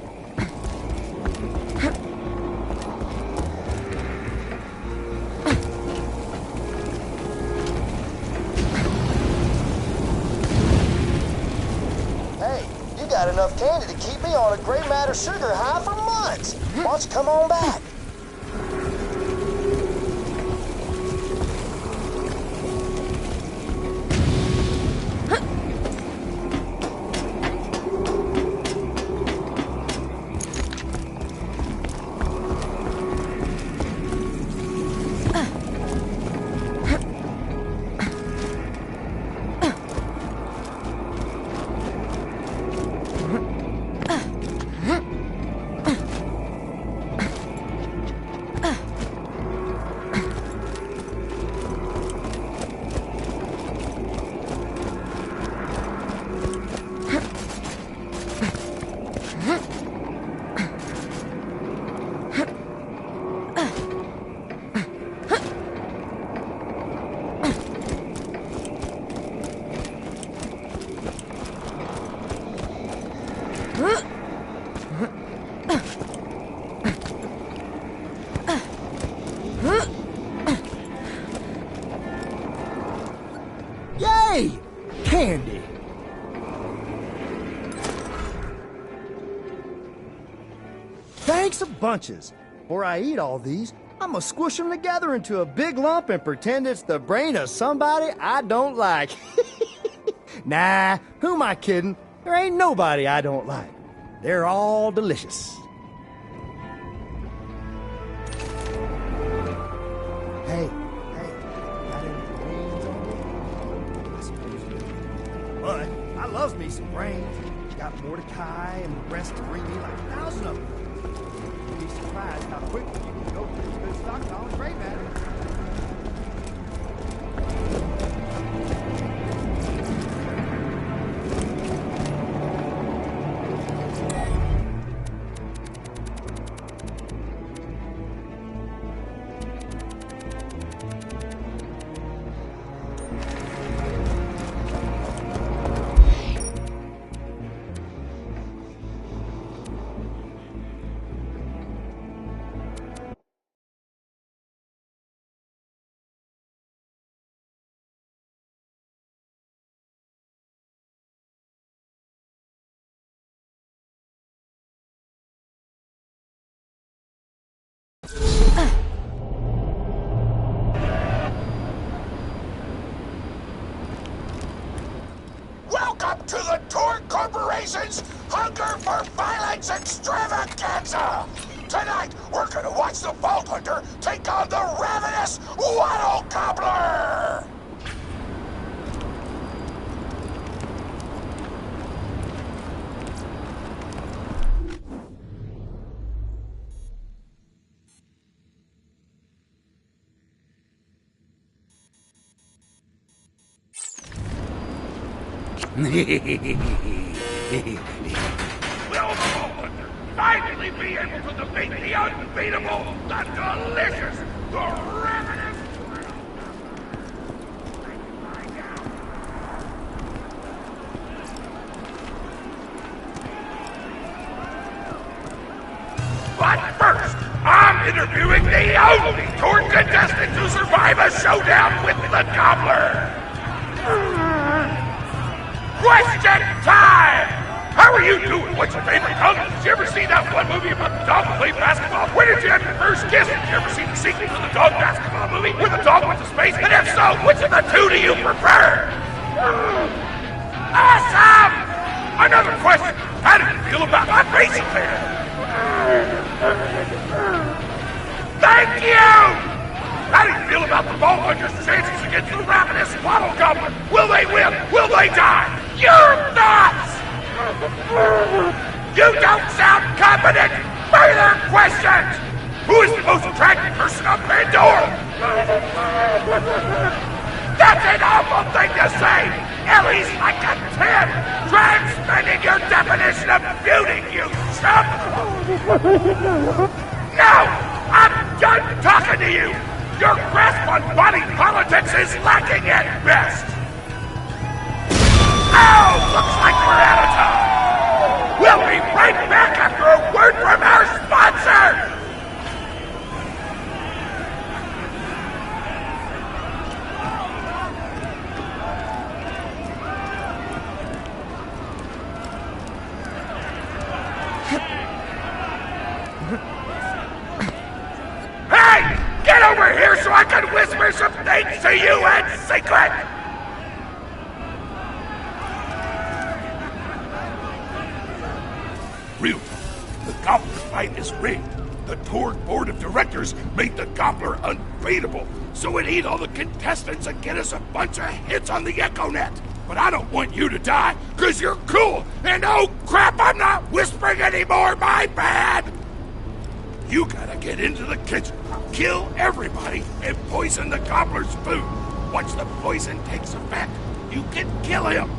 Hey, you got enough candy to keep me on a gray matter sugar high for months. Why don't you come on back? Yay! Candy! Thanks a bunches. Before I eat all these, I'm gonna squish them together into a big lump and pretend it's the brain of somebody I don't like. Nah, who am I kidding? There ain't nobody I don't like. They're all delicious. Hey, got any brains on you? I suppose you do. But I loves me some brains. Got Mordecai and the rest to bring me like 1,000 of them. You'd be surprised how quickly you can go through a good stockpile of gray matter. Welcome to the Tour Corporation's Hunger for Violence Extravaganza! Tonight, we're gonna watch the Vault Hunter take on the ravenous Waddle Gobbler! Will the Vault Hunter finally be able to defeat the unbeatable, the delicious, the ravenous... But first, I'm interviewing the only tour contestant to survive a showdown with the Gobbler. Question time! How are you doing? What's your favorite color? Did you ever see that one movie about the dog who played basketball? Where did you have your first kiss? Did you ever see the sequel to the dog basketball movie where the dog went to space? And if so, which of the two do you prefer? Awesome! Another question. How do you feel about my racing there? Thank you! How do you feel about the Vault Hunter's chances against the ravenous Waddle Gobbler? Will they win? Will they die? Your thoughts! You don't sound confident! Further questions! Who is the most attractive person on Pandora? That's an awful thing to say! Ellie's like a 10! Try expanding your definition of beauty, you chump! No! I'm done talking to you! Your grasp on body politics is lacking at best! Oh, looks like we're out of time! We'll whisper some things to you in secret! Real talk, the Gobbler fight is rigged. The Torg Board of Directors made the Gobbler unbeatable, so it eat all the contestants and get us a bunch of hits on the EchoNet. But I don't want you to die, because you're cool, and oh crap, I'm not whispering anymore, my bad! You gotta get into the kitchen, kill everybody, and poison the Gobbler's food. Once the poison takes effect, you can kill him.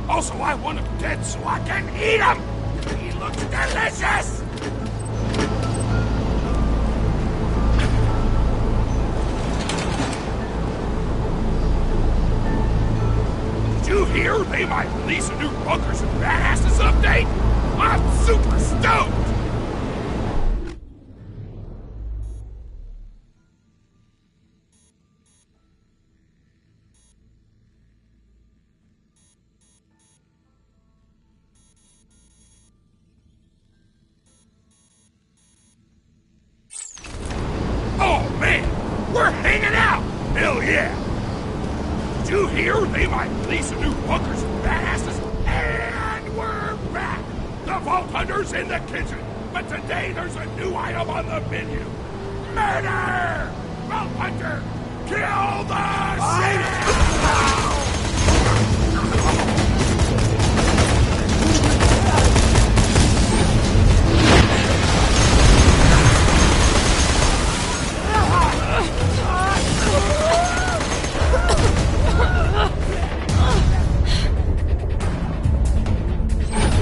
Also, I want him dead so I can eat him! He looks delicious! Did you hear they might release a new Bunkers and Badasses update? I'm super stoked! Oh man, we're hanging out! Hell yeah! Did you hear they might release a new Bunkers and Badasses? And we're back! The Vault Hunter's in the kitchen, but today there's a new item on the menu. Murder! Vault Hunter, kill the shit!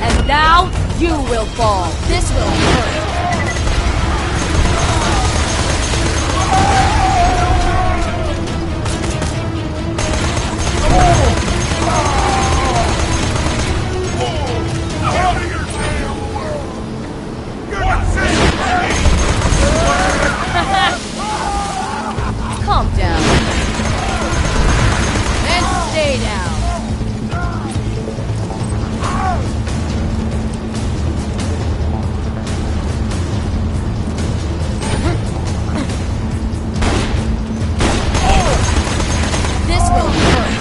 And now, you will fall. This will hurt. Calm down. And stay down. This will hurt.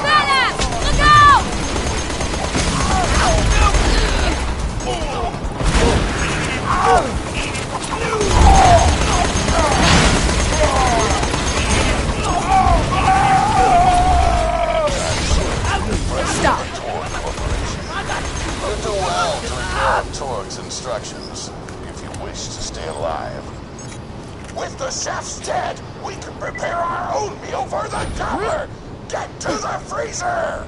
Badass! Look out! Stop. You do well to ignore Torg's instructions, if you wish to stay alive. With the chefs dead, we can prepare our own meal for the Gobbler! Get to the freezer!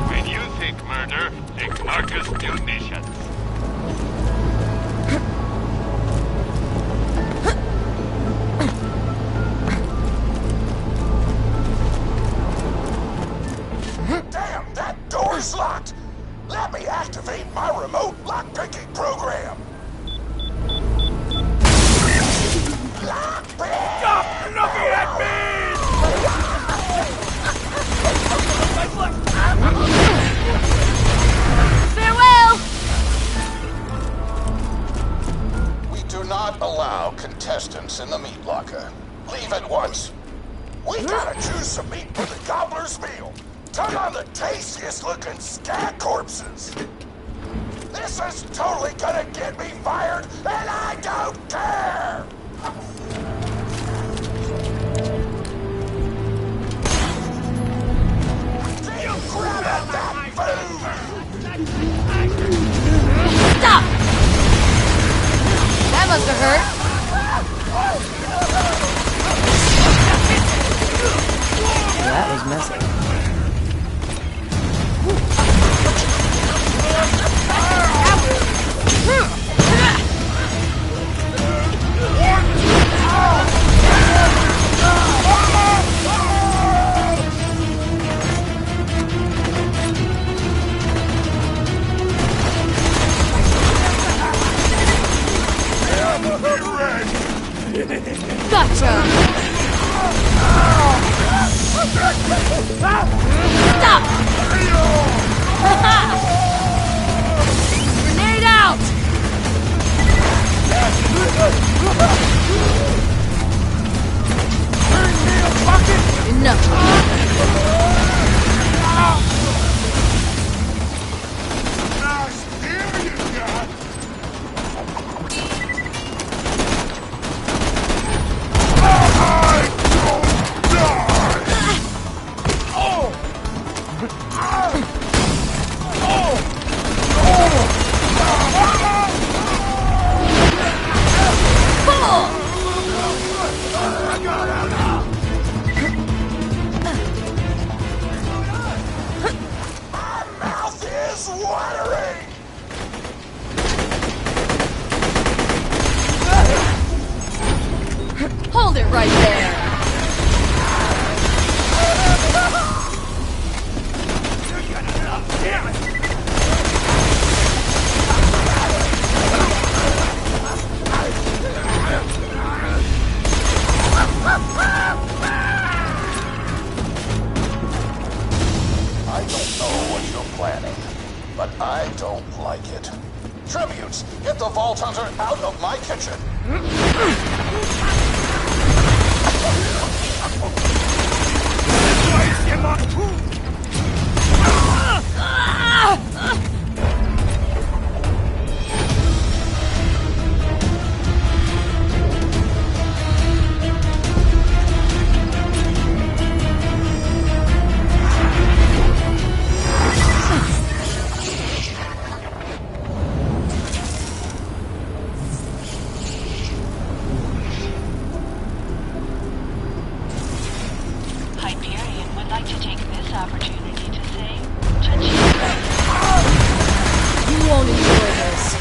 When you think murder, think Marcus Munitions. Damn, that door's locked! Let me activate my remote lockpicking program! Lockpick! Stop looking at me! Farewell! We do not allow contestants in the meat locker. Leave at once. We gotta choose some meat for the Gobbler's meal. Turn on the tastiest looking scat corpses. This is totally gonna get me fired, and I don't care! Keep grabbing that food! Stop! That must have hurt. That was messy. Gotcha! Stop! Grenade out! Enough. Hold it right there! I don't know what you're planning, but I don't like it. Tributes, get the Vault Hunter out of my kitchen. Hyperion would like to take this opportunity to say, You won't enjoy this.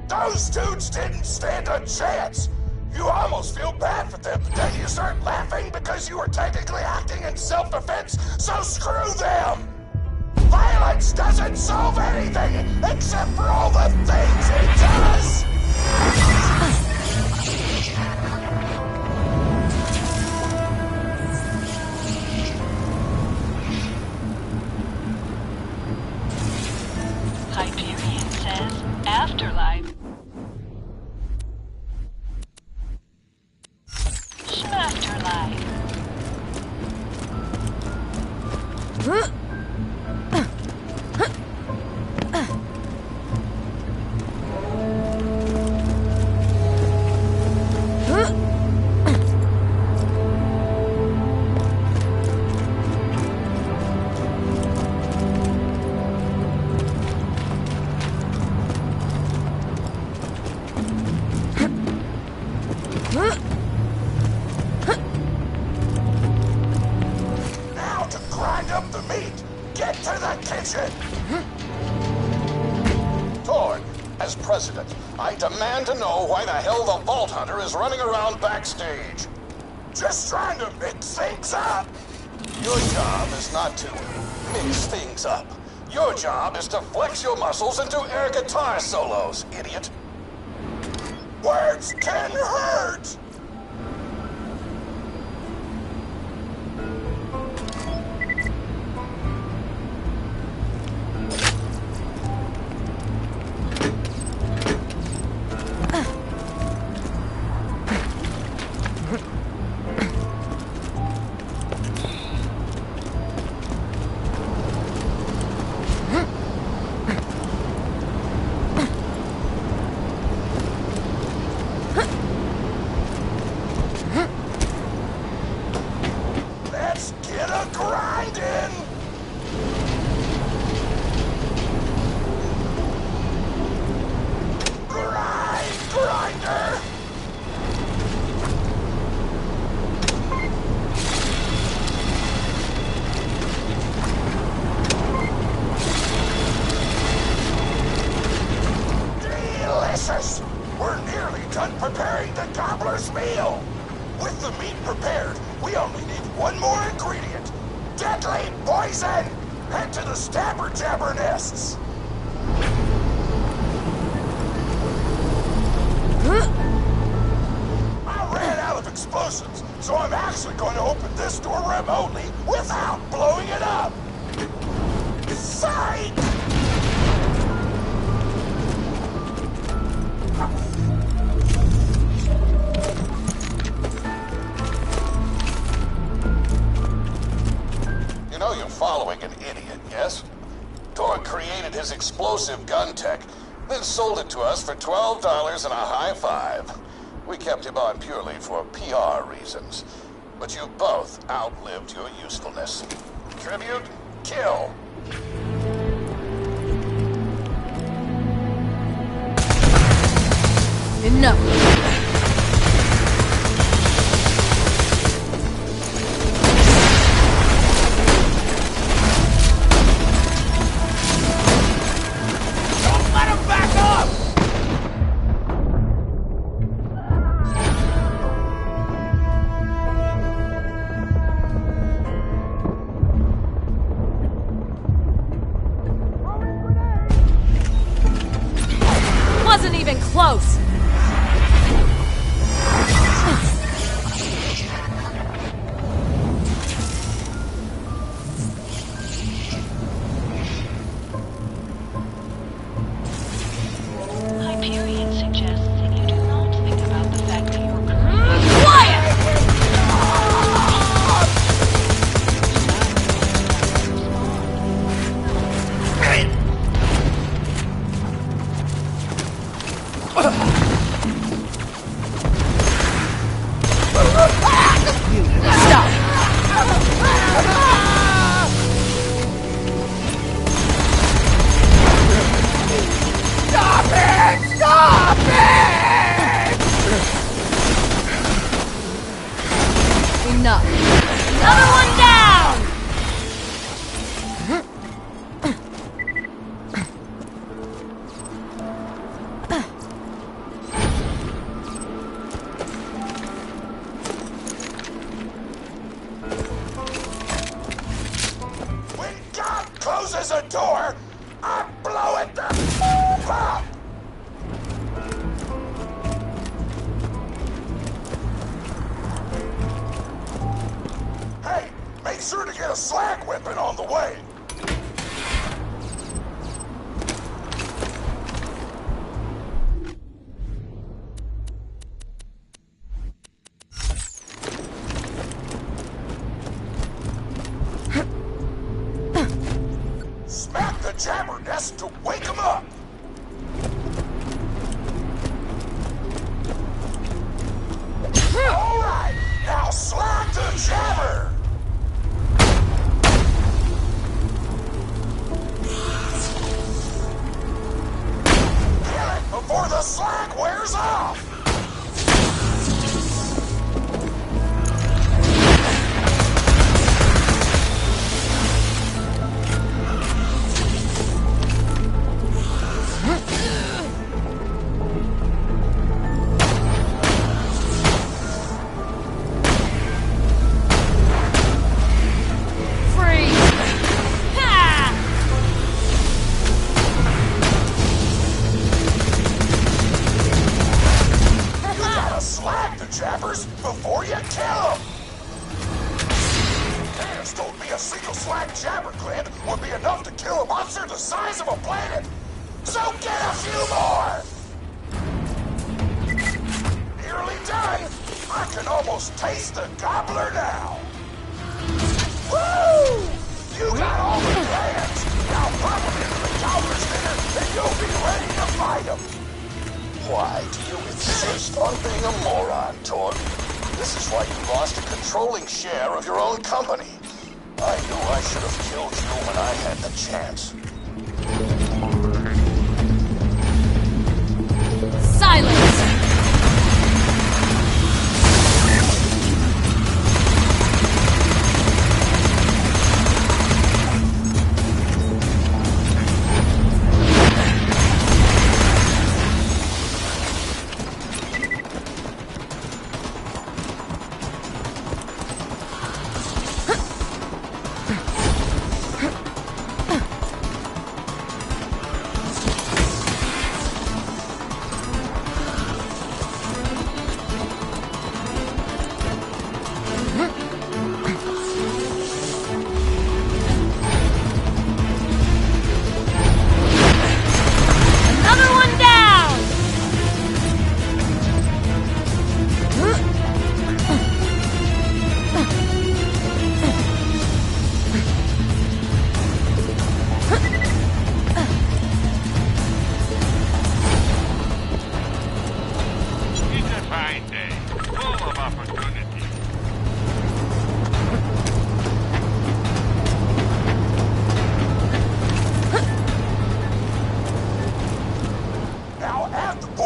Those dudes didn't stand a chance. You almost feel bad for them, but then you start laughing because you were technically acting in self-defense, so screw them! Violence doesn't solve anything except for all the things it does! Hyperion says, afterlife. Schmafterlife. Now to grind up the meat! Get to the kitchen! Torn, as president, I demand to know why the hell the Vault Hunter is running around backstage. Just trying to mix things up! Your job is not to mix things up. Your job is to flex your muscles into air guitar solos, idiot. Words can hurt! meal. With the meat prepared, we only need one more ingredient. Deadly poison! Head to the stabber jabber nests. I ran out of explosives, so I'm actually going to open this door remotely without blowing it up. Psych! You know you're following an idiot, yes? Torg created his explosive gun tech, then sold it to us for $12 and a high five. We kept him on purely for PR reasons. But you both outlived your usefulness. Tribute, kill. Enough. Wasn't even close. Hyperion suggests that you do not think about the fact that you're creating. Quiet! Enough. Another one down! When God closes a door, I blow it the up! Hey, make sure to get a slag weapon on the way. Smack the jabber nest to wake 'em up. All right, now slag the jabber. Kill it before the slag wears off. Jabbers before you kill them! Parents told me a single slag jabber gland would be enough to kill a monster the size of a planet! So get a few more! Nearly done! I can almost taste the gobbler now! Woo! You got all the glands! Now pop them into the gobbler's dinner and you'll be ready to fight them! Why do you insist on being a moron, Torg? This is why you lost a controlling share of your own company. I knew I should have killed you when I had the chance. Silence!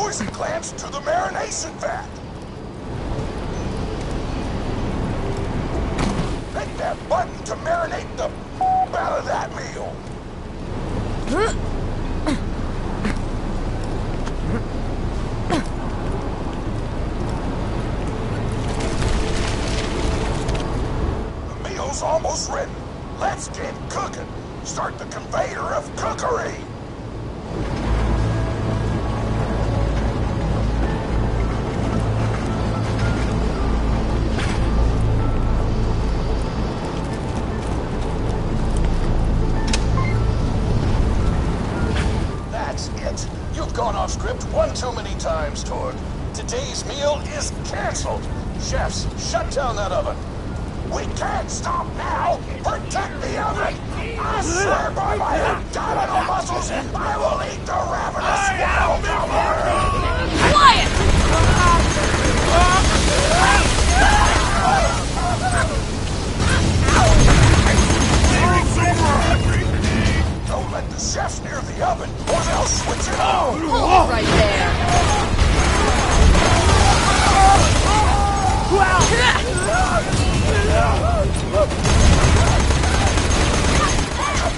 poison glands to the marination vat. Hit that button to marinate the out of that meal. The meal's almost ready. Let's get cooking. Start the conveyor of cookery. That's it. You've gone off script one too many times, Torg. Today's meal is canceled. Chefs, shut down that oven. We can't stop now! Protect the oven! I swear by my abdominal muscles, I will eat the ravenous wild cover! Quiet! Don't let the chefs near the oven, or they'll switch it on! Hold right there.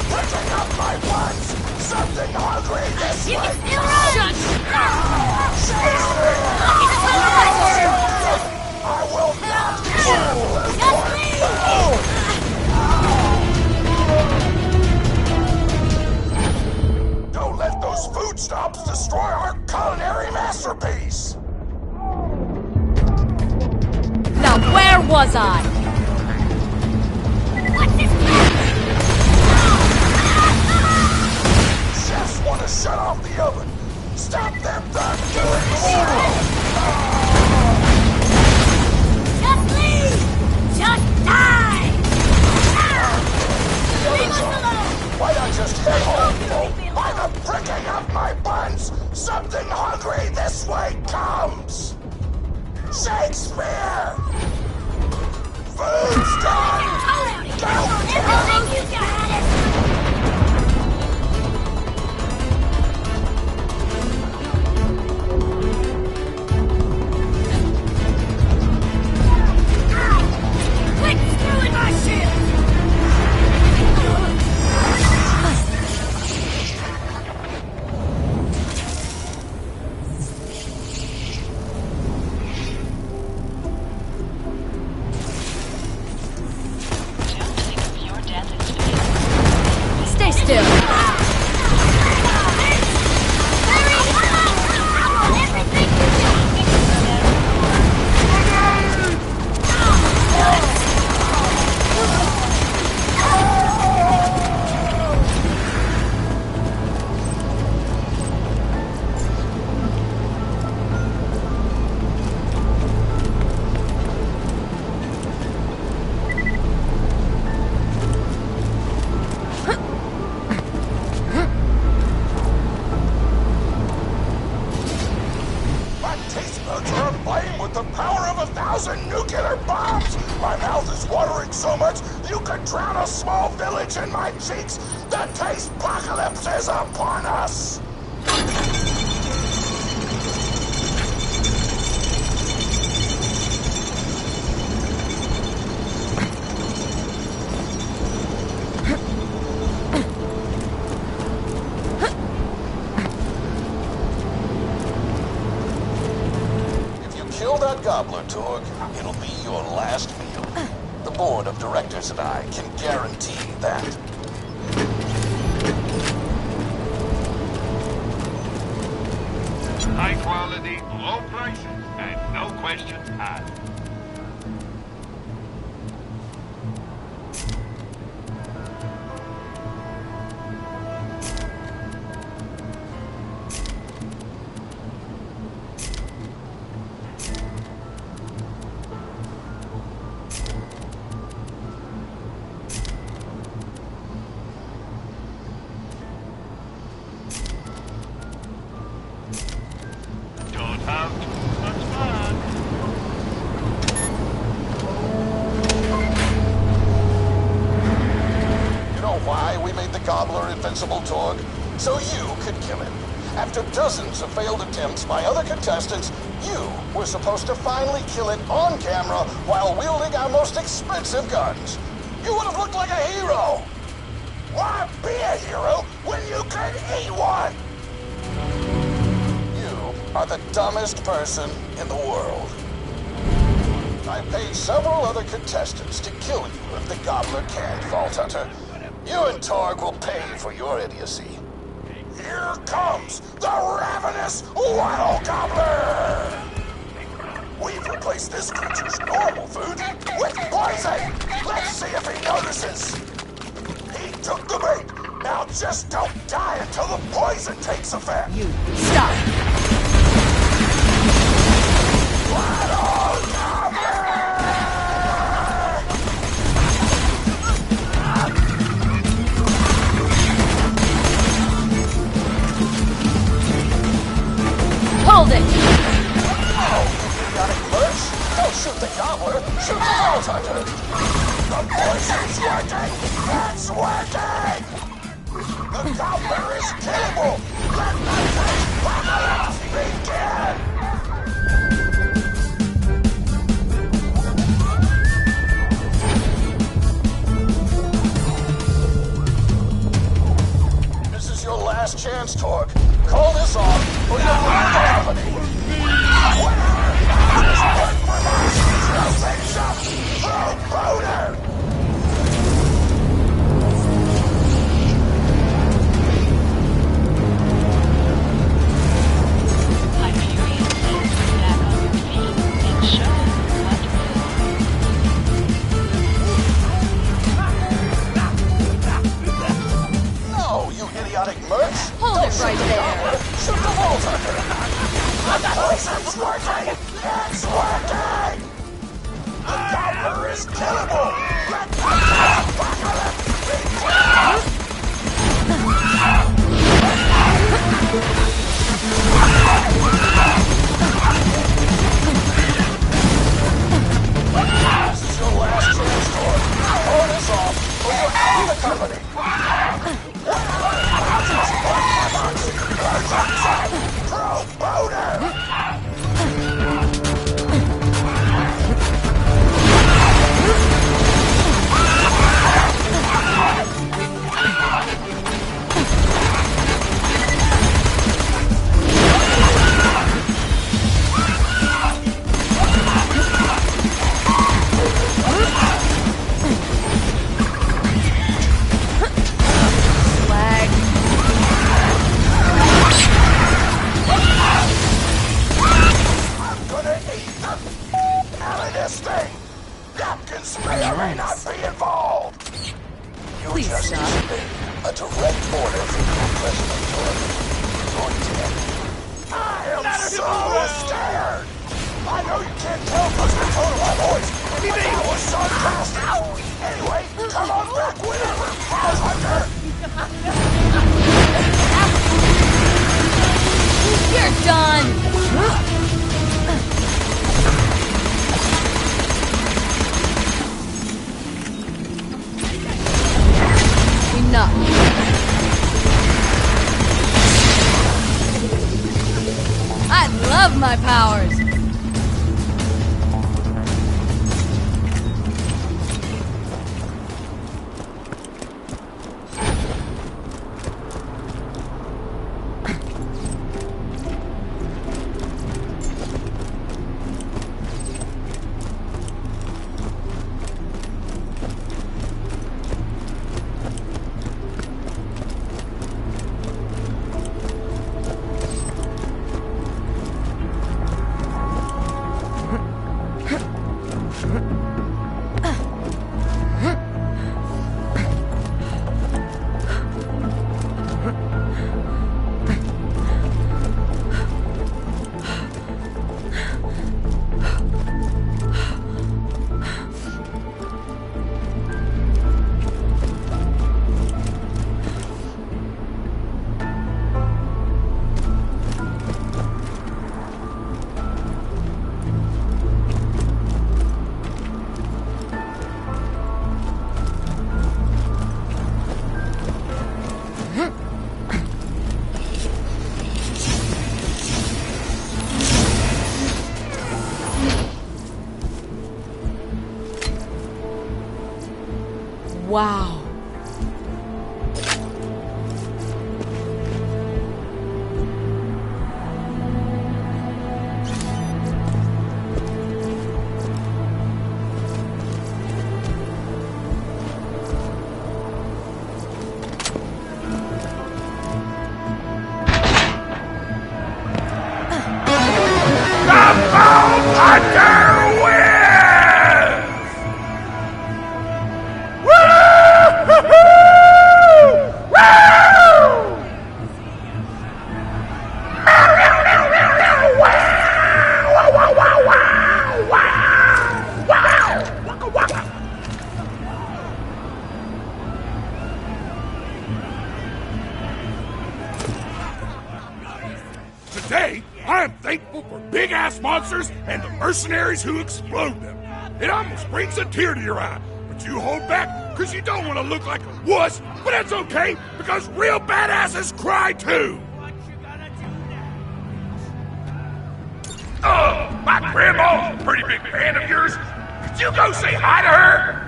Pricking up my buns! Something hungry this way! I will not Don't let those food stops destroy our culinary masterpiece! Now where was I? Chefs want to shut off the oven. Stop them from doing so! Just leave! Just die! Leave us alone! Why not just head home? By the pricking of my buns, something hungry this way comes! Shakespeare! Food's done! Don't Everything you got it! Quit screwing my shit! Don't think of your death as fate. Stay still. My taste buds are aflame with the power of 1,000 nuclear bombs! My mouth is watering so much you could drown a small village in my cheeks! The taste apocalypse is upon us! If you kill that gobbler, Torg, it'll be your last meal. The board of directors and I can guarantee that. High quality, low prices, and no questions asked. Don't have too much fun. You know why we made the gobbler invincible, Torg? So you could kill him. After dozens of failed attempts by other contestants, you were supposed to finally kill it on camera while wielding our most expensive guns. You would have looked like a hero. Why be a hero when you can eat one? You are the dumbest person in the world. I paid several other contestants to kill you if the Gobbler can, Vault Hunter. You and Torg will pay for your idiocy. Here comes the ravenous Wild Gobbler! We've replaced this creature's normal food with poison! Let's see if he notices! He took the bait! Now just don't die until the poison takes effect! You stop! Wild Gobbler! Hold it! Oh, you got it, Lurch? Don't shoot the Gobbler, shoot the Vault Hunter! The poison's working! It's working! The Gobbler is killable! Let the apocalypse begin! This is your last chance, Torg. Call this off, or you'll lose the company. Hyperion says you're back on your feet and show them what's No, you idiotic merch! Hold Don't it shoot right the there. Gobbler, shoot the Vault Hunter! The poison's working! It's working! The Gobbler is killable! Let the apocalypse begin! This is your last chance, Torg. Call this off, or you'll end the company! Pro boner! Slag. I'm gonna eat the out of this thing! Napkins may or may not be involved! You Please just stop. issued a direct order from your president, Torg. You're dead. I am so scared! I know you can't tell because of the tone of my voice, but that was sarcastic! Anyway, come on back whenever, Vault Hunter! You're done! Enough. I love my powers! Wow. Today, I am thankful for big-ass monsters and the mercenaries who explode them. It almost brings a tear to your eye, but you hold back because you don't want to look like a wuss, but that's okay, because real badasses cry too. Oh, my grandma's a pretty big fan of yours. Could you go say hi to her?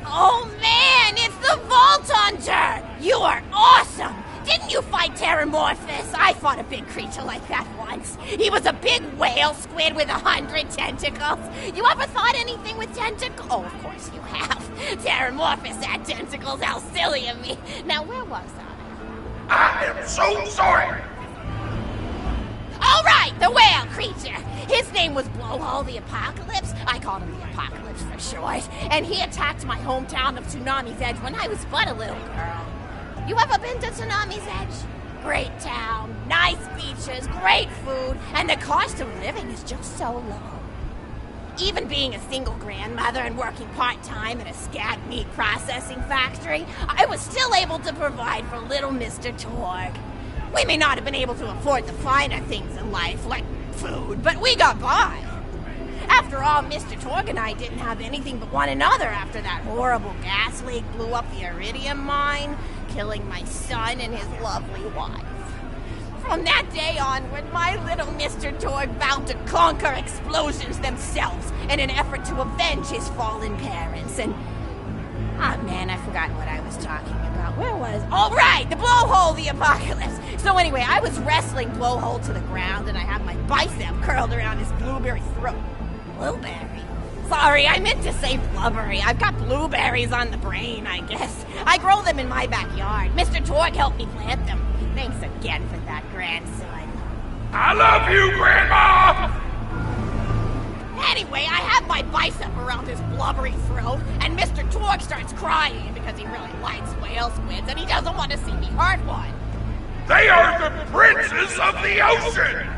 Oh man, it's the Vault Hunter! You are awesome! Didn't you fight Terramorphous? I fought a big creature like that once. He was a big whale squid with 100 tentacles. You ever thought anything with tentacles? Oh, of course you have. Terramorphous had tentacles, how silly of me. Now, where was I? I am so sorry. All right, the whale creature. His name was Blowhole the Apocalypse. I called him the Apocalypse for short. And he attacked my hometown of Tsunami's Edge when I was but a little girl. You ever been to Tsunami's Edge? Great town, nice beaches, great food, and the cost of living is just so low. Even being a single grandmother and working part-time at a scat meat processing factory, I was still able to provide for little Mr. Torg. We may not have been able to afford the finer things in life, like food, but we got by. After all, Mr. Torg and I didn't have anything but one another after that horrible gas leak blew up the iridium mine, killing my son and his lovely wife. From that day onward, my little Mr. Torg vowed to conquer explosions themselves in an effort to avenge his fallen parents, and... ah, man, I forgot what I was talking about. Where was... oh, right! The Blowhole the Apocalypse! So anyway, I was wrestling Blowhole to the ground, and I had my bicep curled around his blueberry throat. Blueberry? Sorry, I meant to say blubbery. I've got blueberries on the brain, I guess. I grow them in my backyard. Mr. Torg helped me plant them. Thanks again for that, grandson. I love you, Grandma! Anyway, I have my bicep around his blubbery throat, and Mr. Torg starts crying because he really likes whale squids, and he doesn't want to see me hurt one. They are the princes of the ocean!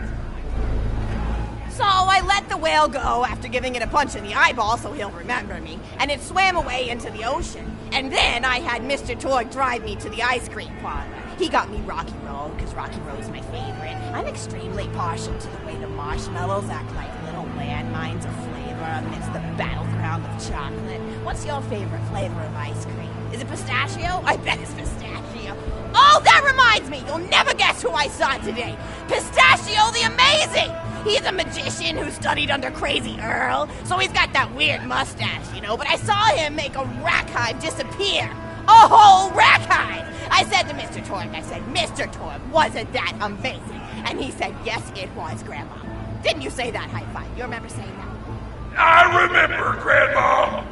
So I let the whale go after giving it a punch in the eyeball so he'll remember me, and it swam away into the ocean. And then I had Mr. Torg drive me to the ice cream parlor. He got me Rocky Road, because Rocky Road's my favorite. I'm extremely partial to the way the marshmallows act like little landmines of flavor amidst the battleground of chocolate. What's your favorite flavor of ice cream? Is it pistachio? I bet it's pistachio. Oh, that reminds me! You'll never guess who I saw today! Pistachio the Amazing! He's a magician who studied under Crazy Earl, so he's got that weird mustache, you know, but I saw him make a rack hive disappear. A whole rack hive! I said to Mr. Torg, Mr. Torg, wasn't that amazing? And he said, yes, it was, Grandma. Didn't you say that high five? You remember saying that? I remember, Grandma!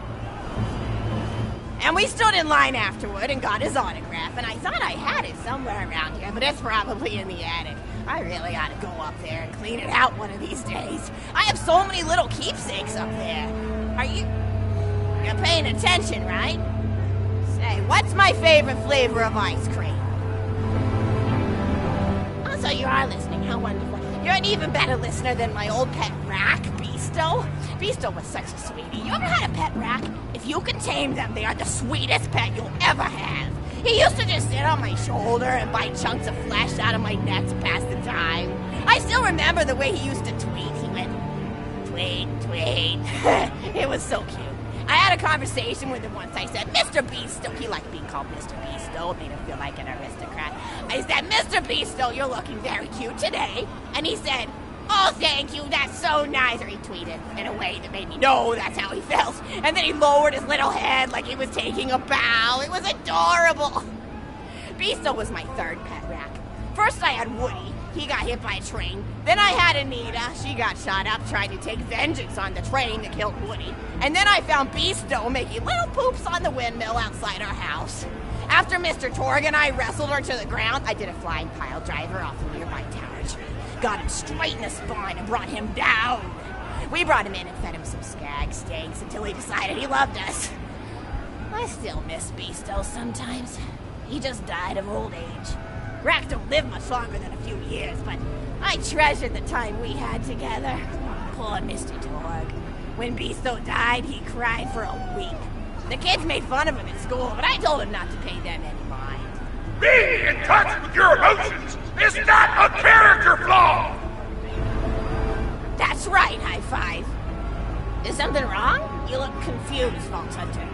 And we stood in line afterward and got his autograph, and I thought I had it somewhere around here, but it's probably in the attic. I really ought to go up there and clean it out one of these days. I have so many little keepsakes up there. You're paying attention, right? Say, what's my favorite flavor of ice cream? Oh, so you are listening, how wonderful. You're an even better listener than my old pet rack, Beasto. Beasto was such a sweetie. You ever had a pet rack? If you can tame them, they are the sweetest pet you'll ever have. He used to just sit on my shoulder and bite chunks of flesh out of my neck to pass the time. I still remember the way he used to tweet. He went, tweet, tweet. It was so cute. I had a conversation with him once. I said, Mr. Beasto, he liked being called Mr. Beasto. It made him feel like an aristocrat. I said, Mr. Beasto, you're looking very cute today. And he said, oh, thank you, that's so nice. Or he tweeted in a way that made me know that's how he felt. And then he lowered his little head like he was taking a bow. It was adorable. Beasto was my third pet rack. First I had Woody. He got hit by a train. Then I had Anita. She got shot up trying to take vengeance on the train that killed Woody. And then I found Beasto making little poops on the windmill outside our house. After Mr. Torg and I wrestled her to the ground, I did a flying pile driver off a nearby tower tree. Got him straight in the spine and brought him down. We brought him in and fed him some skag steaks until he decided he loved us. I still miss Beasto sometimes. He just died of old age. Racks don't live much longer than a few years, but I treasured the time we had together. Poor Mr. Torg. When Beasto died, he cried for a week. The kids made fun of him in school, but I told him not to pay them any mind. Being in touch with your emotions is not a character flaw! That's right, High Five. Is something wrong? You look confused, Vault Hunter.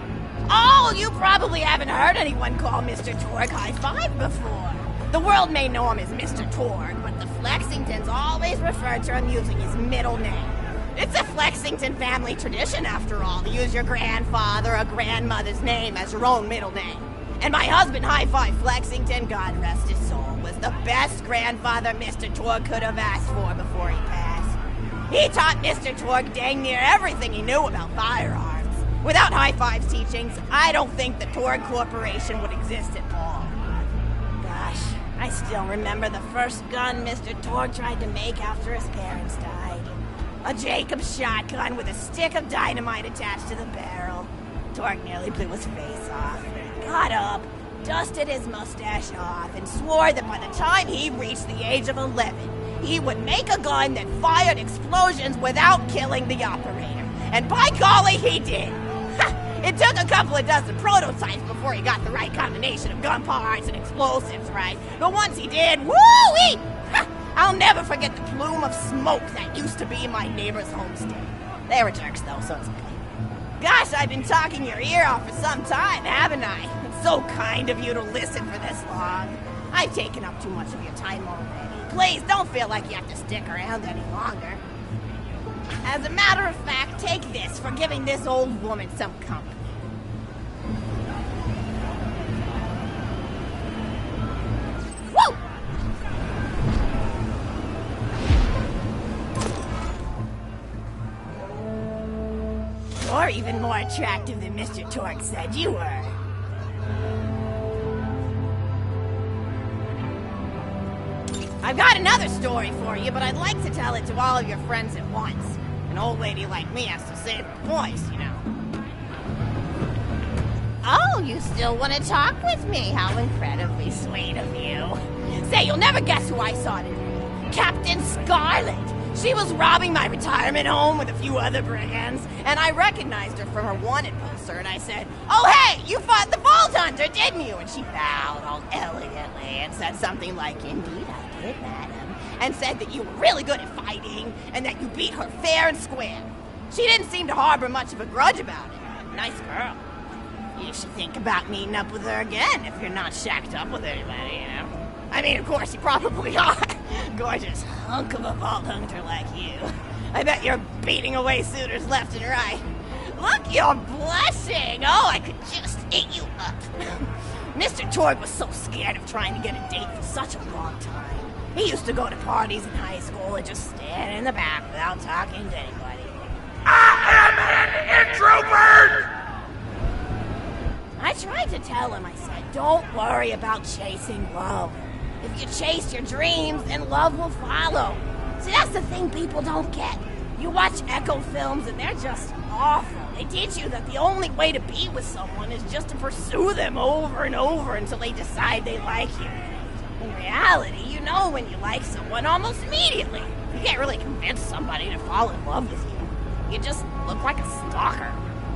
Oh, you probably haven't heard anyone call Mr. Torg High Five before. The world may know him as Mr. Torg, but the Flexingtons always refer to him using his middle name. It's a Flexington family tradition, after all, to use your grandfather or grandmother's name as your own middle name. And my husband, High Five Flexington, God rest his soul, was the best grandfather Mr. Torg could have asked for before he passed. He taught Mr. Torg dang near everything he knew about firearms. Without High Five's teachings, I don't think the Torg Corporation would exist at all. Gosh, I still remember the first gun Mr. Torg tried to make after his parents died. A Jacobs shotgun with a stick of dynamite attached to the barrel. Torg nearly blew his face off. Got up, dusted his mustache off, and swore that by the time he reached the age of 11, he would make a gun that fired explosions without killing the operator. And by golly, he did! It took a couple of dozen prototypes before he got the right combination of gun parts and explosives right. But once he did, woo-wee! I'll never forget the plume of smoke that used to be my neighbor's homestead. They were jerks, though, so it's okay. Gosh, I've been talking your ear off for some time, haven't I? It's so kind of you to listen for this long. I've taken up too much of your time already. Please, don't feel like you have to stick around any longer. As a matter of fact, take this for giving this old woman some company. Woo! You're even more attractive than Mr. Torg said you were. I've got another story for you, but I'd like to tell it to all of your friends at once. An old lady like me has to save her voice, you know. Oh, you still want to talk with me? How incredibly sweet of you. Say, you'll never guess who I saw today. Captain Scarlet. She was robbing my retirement home with a few other brigands, and I recognized her from her wanted poster, and I said, oh, hey, you fought the Vault Hunter, didn't you? And she bowed all elegantly and said something like, indeed I did, madam, and said that you were really good at fighting, and that you beat her fair and square. She didn't seem to harbor much of a grudge about it. Nice girl. You should think about meeting up with her again if you're not shacked up with anybody, you know? I mean, of course, you probably are. Gorgeous hunk of a Vault Hunter like you. I bet you're beating away suitors left and right. Look, you're blushing. Oh, I could just eat you up. Mr. Torg was so scared of trying to get a date for such a long time. He used to go to parties in high school and just stand in the back without talking to anybody. I am an introvert! I tried to tell him, I said, don't worry about chasing love. If you chase your dreams, then love will follow. See, that's the thing people don't get. You watch Echo films and they're just awful. They teach you that the only way to be with someone is just to pursue them over and over until they decide they like you. In reality, you know when you like someone almost immediately. You can't really convince somebody to fall in love with you. You just look like a stalker.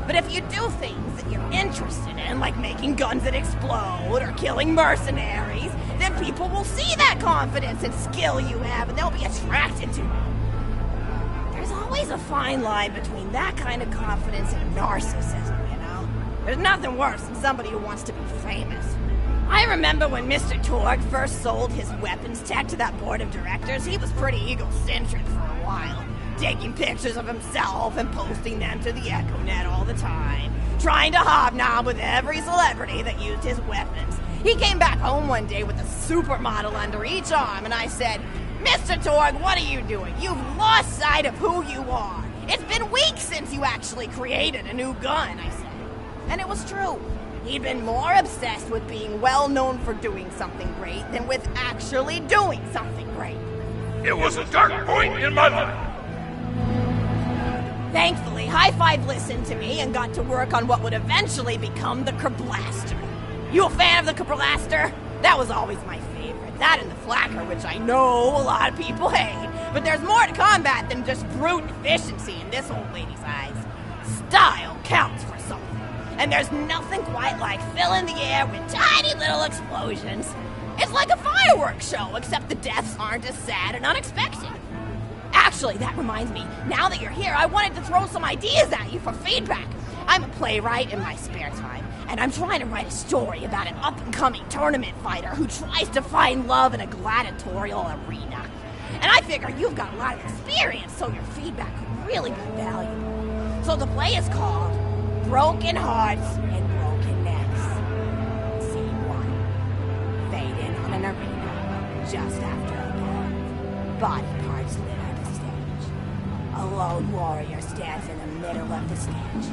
But if you do things that you're interested in, like making guns that explode or killing mercenaries, then people will see that confidence and skill you have and they'll be attracted to you. There's always a fine line between that kind of confidence and narcissism, you know? There's nothing worse than somebody who wants to be famous. I remember when Mr. Torg first sold his weapons tech to that board of directors, he was pretty egocentric for a while, taking pictures of himself and posting them to the EchoNet all the time, trying to hobnob with every celebrity that used his weapons. He came back home one day with a supermodel under each arm, and I said, Mr. Torg, what are you doing? You've lost sight of who you are. It's been weeks since you actually created a new gun, I said. And it was true. He'd been more obsessed with being well known for doing something great than with actually doing something great. It was a dark point in my life. Thankfully, High Five listened to me and got to work on what would eventually become the Kerblaster. You a fan of the Kerblaster? That was always my favorite. That and the Flacker, which I know a lot of people hate. But there's more to combat than just brute efficiency in this old lady's eyes. Style counts for something. And there's nothing quite like filling the air with tiny little explosions. It's like a fireworks show, except the deaths aren't as sad and unexpected. Actually, that reminds me, now that you're here, I wanted to throw some ideas at you for feedback. I'm a playwright in my spare time, and I'm trying to write a story about an up-and-coming tournament fighter who tries to find love in a gladiatorial arena. And I figure you've got a lot of experience, so your feedback could really be valuable. So the play is called Broken Hearts and Broken Necks. Scene 1. Fade in on an arena just after a ball. Body parts litter the stage. A lone warrior stands in the middle of the stage.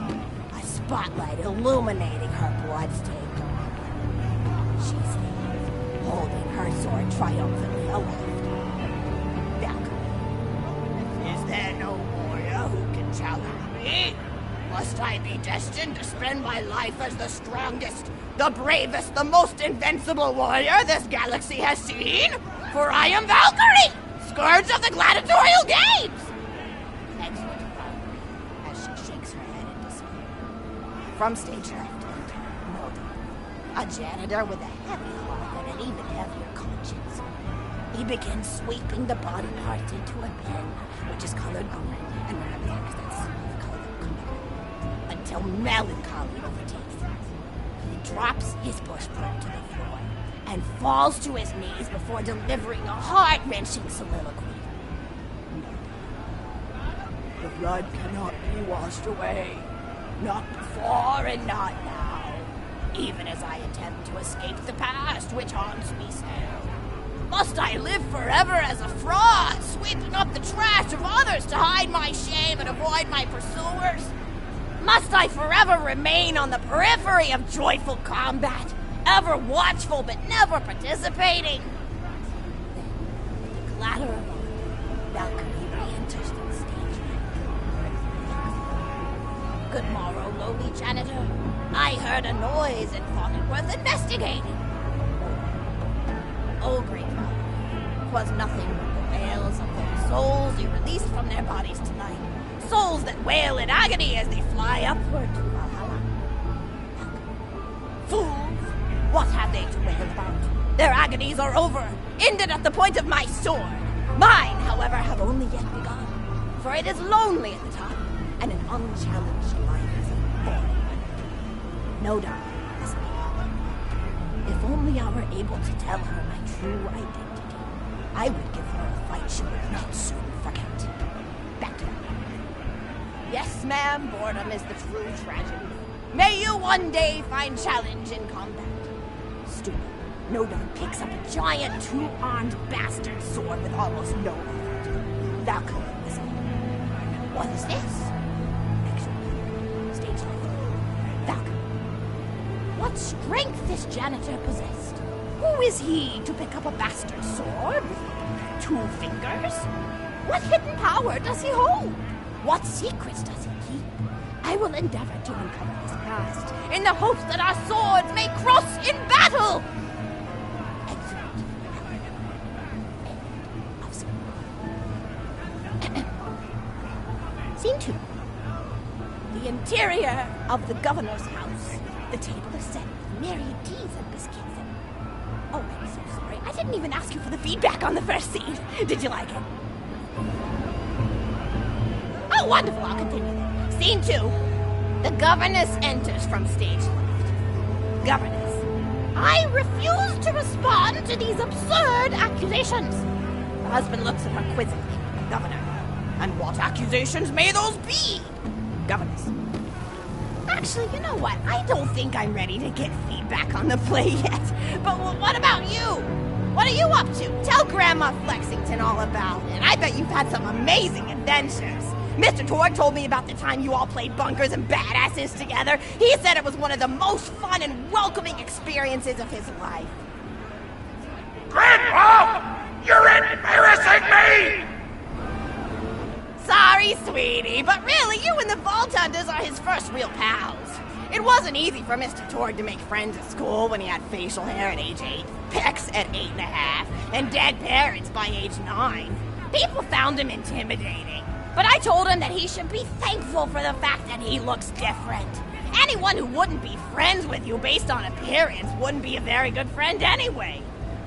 A spotlight illuminating her blood-stained armor. She's there, holding her sword triumphantly aloft. Valkyrie. Is there no warrior who can challenge me? Must I be destined to spend my life as the strongest, the bravest, the most invincible warrior this galaxy has seen? For I am Valkyrie, scourge of the gladiatorial games! Excellent, Valkyrie, as she shakes her head in dismay. From stage left, enter Nodar, a janitor with a heavy heart and an even heavier conscience. He begins sweeping the body parts into a bin, which is colored green, and remember that because that's the color of color. Until melancholy overtakes him. He drops his bushcraft to the floor and falls to his knees before delivering a heart-wrenching soliloquy. The blood cannot be washed away. Not before and not now. Even as I attempt to escape the past which haunts me still. Must I live forever as a fraud, sweeping up the trash of others to hide my shame and avoid my pursuers? Must I forever remain on the periphery of joyful combat, ever watchful but never participating? Then, with the clatter of armor, Valkyrie re-enters the stage. Good morrow, lowly janitor. I heard a noise and thought it worth investigating. Oh, great Valkyrie, 'twas nothing but the wails of those souls you released from their bodies tonight. Souls that wail in agony as they fly upward to Valhalla. Fools! What have they to wail about? Their agonies are over, ended at the point of my sword. Mine, however, have only yet begun, for it is lonely at the top, and an unchallenged life is a boring one. No doubt, this me. If only I were able to tell her my true identity, I would give her a fight she would not soon forget. Back to her. Yes, ma'am, boredom is the true tragedy. May you one day find challenge in combat. Stupid. Nodon picks up a giant two-armed bastard sword with almost no effort. Valkyrie is on. What is this? Excellent. Stage left. Valkyrie. What strength this janitor possessed? Who is he to pick up a bastard sword with 2 fingers? What hidden power does he hold? What secrets does he keep? I will endeavor to uncover his past, in the hopes that our swords may cross in battle! Excellent. End of scene. Scene 2. The interior of the governor's house. The table is set with myriad teas and biscuits. Oh, I'm so sorry. I didn't even ask you for the feedback on the first scene. Did you like it? Well, wonderful, I'll continue then. Scene 2. The governess enters from stage left. Governess, I refuse to respond to these absurd accusations. The husband looks at her quizzically. Governor, and what accusations may those be? Governess. Actually, you know what? I don't think I'm ready to get feedback on the play yet. But what about you? What are you up to? Tell Grandma Flexington all about it. I bet you've had some amazing adventures. Mr. Torg told me about the time you all played bunkers and badasses together. He said it was one of the most fun and welcoming experiences of his life. Grandpa! You're embarrassing me! Sorry, sweetie, but really, you and the Vault Hunters are his first real pals. It wasn't easy for Mr. Torg to make friends at school when he had facial hair at age 8, pecs at 8.5, and dead parents by age 9. People found him intimidating, but I told him that he should be thankful for the fact that he looks different. Anyone who wouldn't be friends with you based on appearance wouldn't be a very good friend anyway.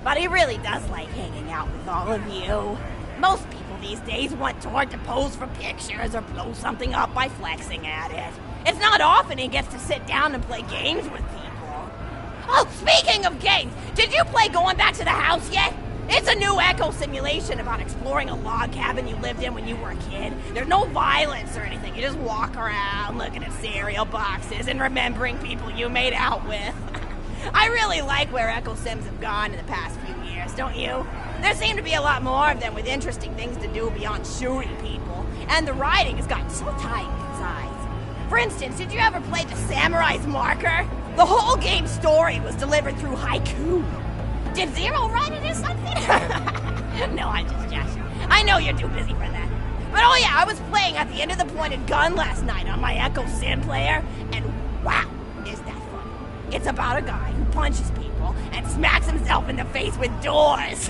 But he really does like hanging out with all of you. Most people these days want Torg to pose for pictures or blow something up by flexing at it. It's not often he gets to sit down and play games with people. Oh, speaking of games, did you play Going Back to the House yet? It's a new echo simulation about exploring a log cabin you lived in when you were a kid. There's no violence or anything. You just walk around looking at cereal boxes and remembering people you made out with. I really like where Echo Sims have gone in the past few years, don't you? There seem to be a lot more of them with interesting things to do beyond shooting people, and the writing has gotten so tight and concise. For instance, did you ever play The Samurai's Marker? The whole game's story was delivered through haiku. Did Zero write it or something? No, I'm just joshing. I know you're too busy for that. But oh yeah, I was playing at the end of the pointed gun last night on my Echo Sim player, and wow, is that funny. It's about a guy who punches people and smacks himself in the face with doors.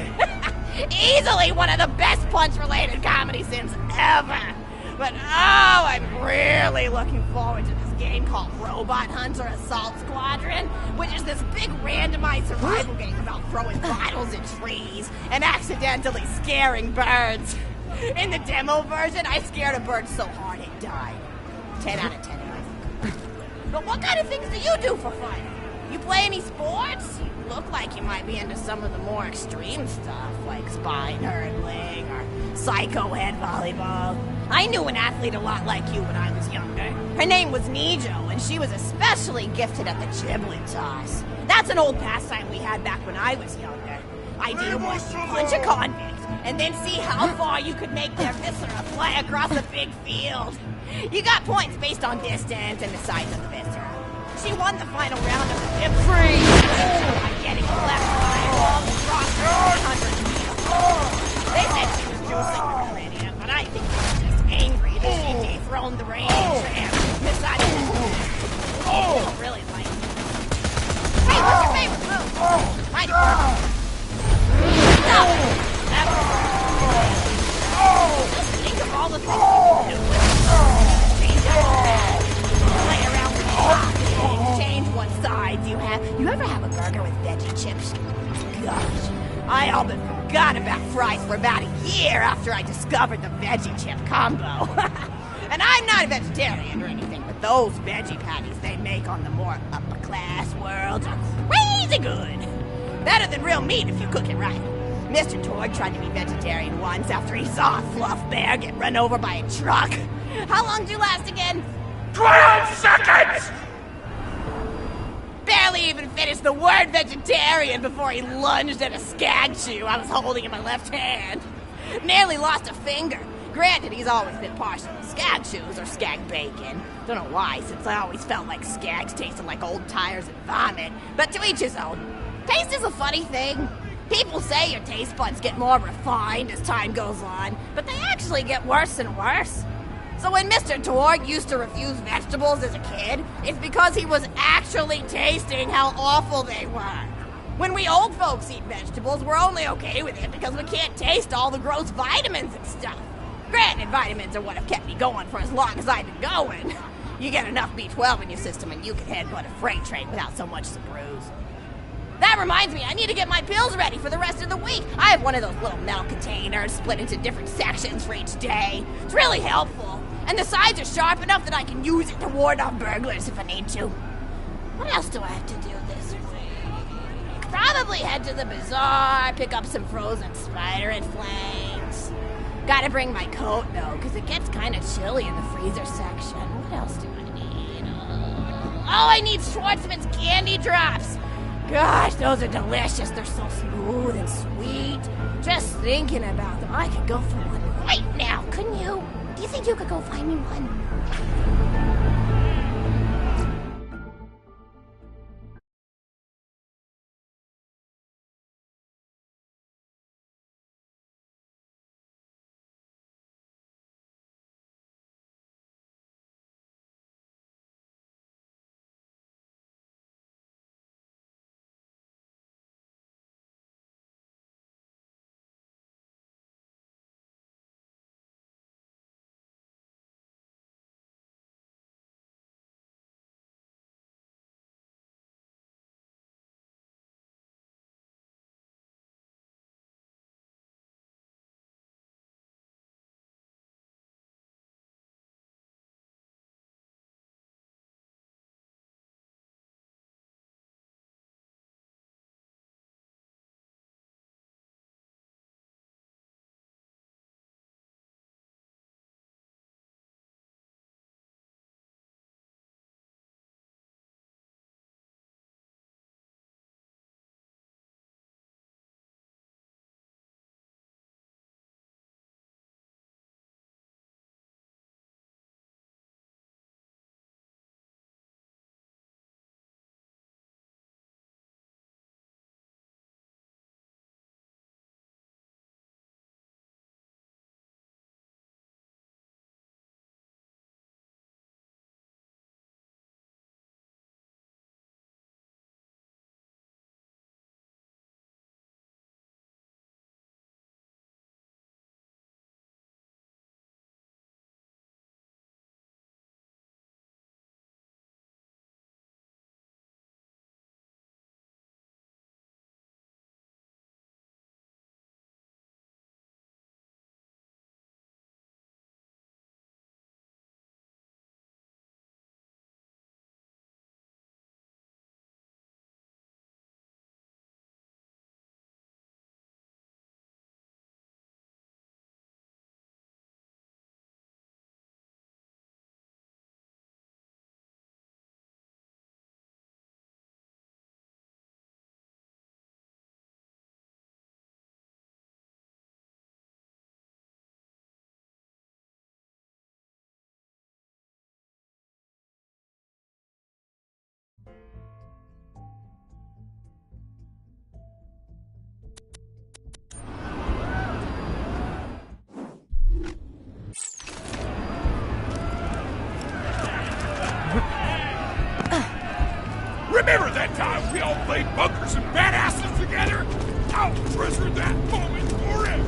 Easily one of the best punch-related comedy sims ever. But oh, I'm really looking forward to this game called Robot Hunter Assault Squadron, which is this big randomized survival game about throwing bottles at trees and accidentally scaring birds. In the demo version, I scared a bird so hard it died. 10 out of 10 in my book. But what kind of things do you do for fun? You play any sports? You look like you might be into some of the more extreme stuff, like spine hurdling or psycho head volleyball. I knew an athlete a lot like you when I was younger. Her name was Nijo, and she was especially gifted at the giblet toss. That's an old pastime we had back when I was younger. Idea was to punch a convict, and then see how far you could make their viscera fly across a big field. You got points based on distance and the size of the viscera. She won the final round of the hip freeze by getting the left eye all across her 100 meters. They said she was juicing the meridian, but I think she was just angry that she dethroned the range and decided to don't really like it. Hey, what's your favorite move? Mighty Pearl. No! Just think of all the things you can do with it. Change out play around with change what sides you have. You ever have a burger with veggie chips? Gosh, I all but forgot about fries for about a year after I discovered the veggie chip combo. And I'm not a vegetarian or anything, but those veggie patties they make on the more upper class worlds are crazy good. Better than real meat if you cook it right. Mr. Torg tried to be vegetarian once after he saw a fluff bear get run over by a truck. How long did you last again? 12 seconds! Barely even finished the word vegetarian before he lunged at a skag chew I was holding in my left hand. Nearly lost a finger. Granted, he's always been partial to skag chews or skag bacon. Don't know why, since I always felt like skags tasted like old tires and vomit. But to each his own. Taste is a funny thing. People say your taste buds get more refined as time goes on, but they actually get worse and worse. So when Mr. Torg used to refuse vegetables as a kid, it's because he was actually tasting how awful they were. When we old folks eat vegetables, we're only okay with it because we can't taste all the gross vitamins and stuff. Granted, vitamins are what have kept me going for as long as I've been going. You get enough B12 in your system and you can headbutt a freight train without so much as a bruise. That reminds me, I need to get my pills ready for the rest of the week. I have one of those little metal containers split into different sections for each day. It's really helpful. And the sides are sharp enough that I can use it to ward off burglars if I need to. What else do I have to do this week? Probably head to the bazaar, pick up some frozen spider and flanks. Gotta bring my coat, though, because it gets kind of chilly in the freezer section. What else do I need? Oh, I need Schwartzman's candy drops. Gosh, those are delicious. They're so smooth and sweet. Just thinking about them, I could go for one right now, couldn't you? Do you think you could go find me one? Remember that time we all played bunkers and badasses together? I'll treasure that moment forever.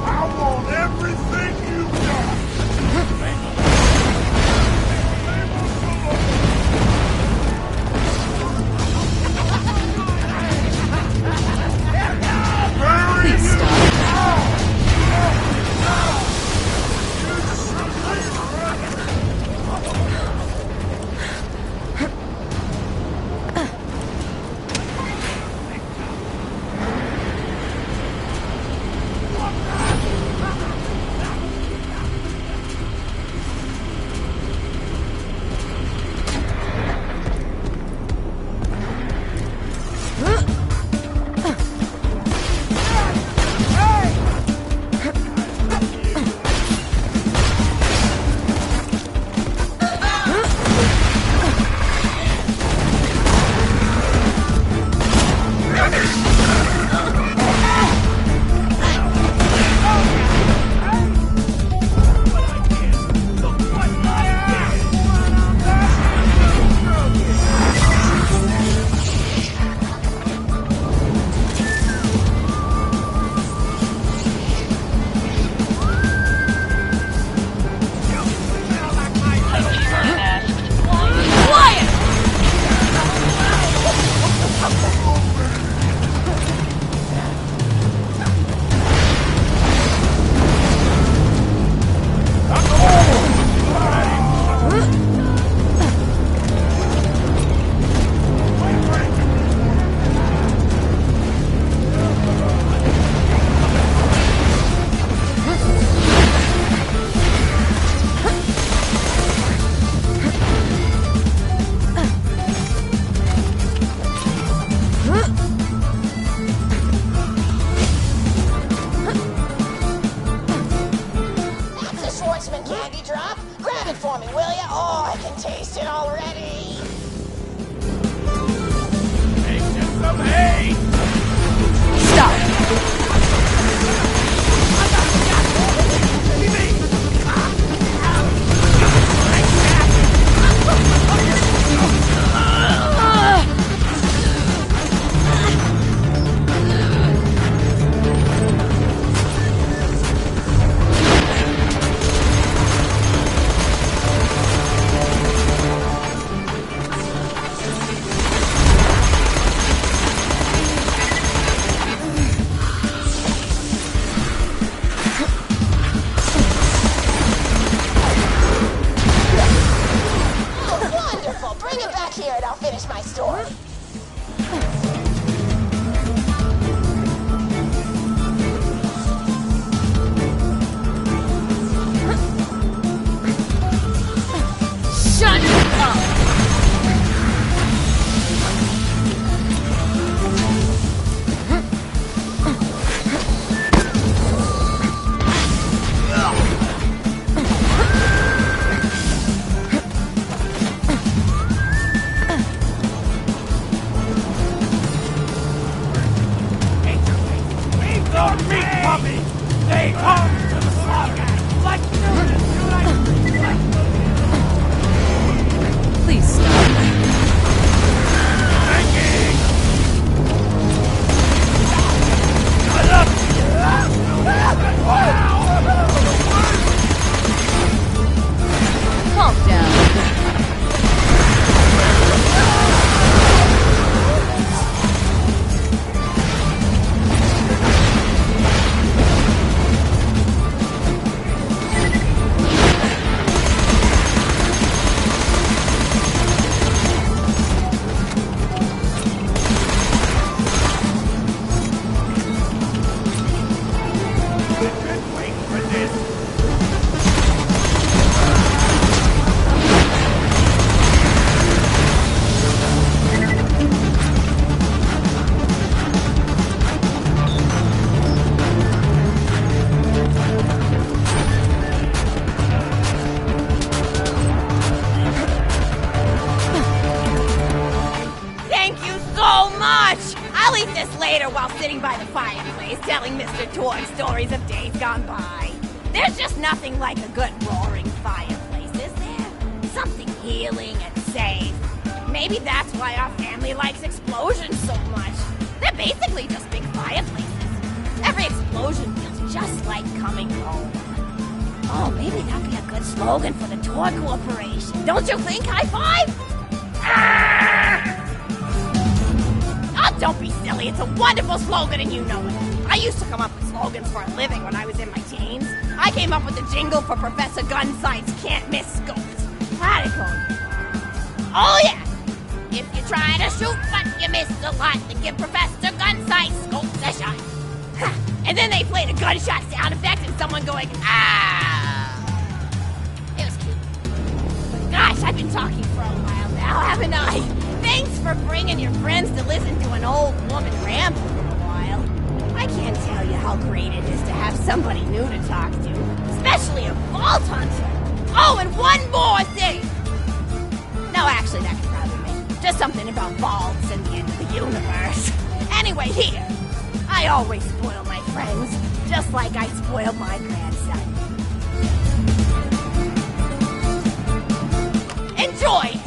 I want everything you got. it for me, will ya? Oh, I can taste it already. Make this some hay! Wonderful. Bring it back here and I'll finish my story. Shut up! These are meat puppies! They come to the slaughter! Like Please stop. Calm down. Thank you so much! I'll eat this later while sitting by the fireplace telling Mr. Torg stories of days gone by. There's just nothing like a good roaring fireplace, is there? Something healing and safe. Maybe that's why our family likes explosions so much. They're basically just big fireplaces. Every explosion feels just like coming home. Oh, maybe that'd be a good slogan for the Torg Corporation. Don't you think, High Five? Oh, don't be silly. It's a wonderful slogan and you know it. I used to come up with slogans for a living when I was in my teens. I came up with the jingle for Professor Gunsight's Can't Miss Scopes. How'd it go? Oh, yeah. If you try to shoot but you miss a lot, then give Professor Gunsight Scopes a shot. And then they played a gunshot sound effect and someone going, ah! It was cute. But gosh, I've been talking for a while now, haven't I? Thanks for bringing your friends to listen to an old woman ramble for a while. I can't tell you how great it is to have somebody new to talk to, especially a vault hunter. Oh, and one more thing. No, actually, that can probably make just something about vaults and the end of the universe. Anyway, here. I always spoil my friends, just like I spoiled my grandson. Enjoy!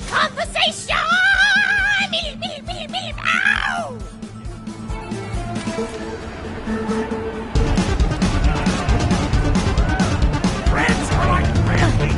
Conversation! Beep, beep, beep, beep. Ow! friends are like ramping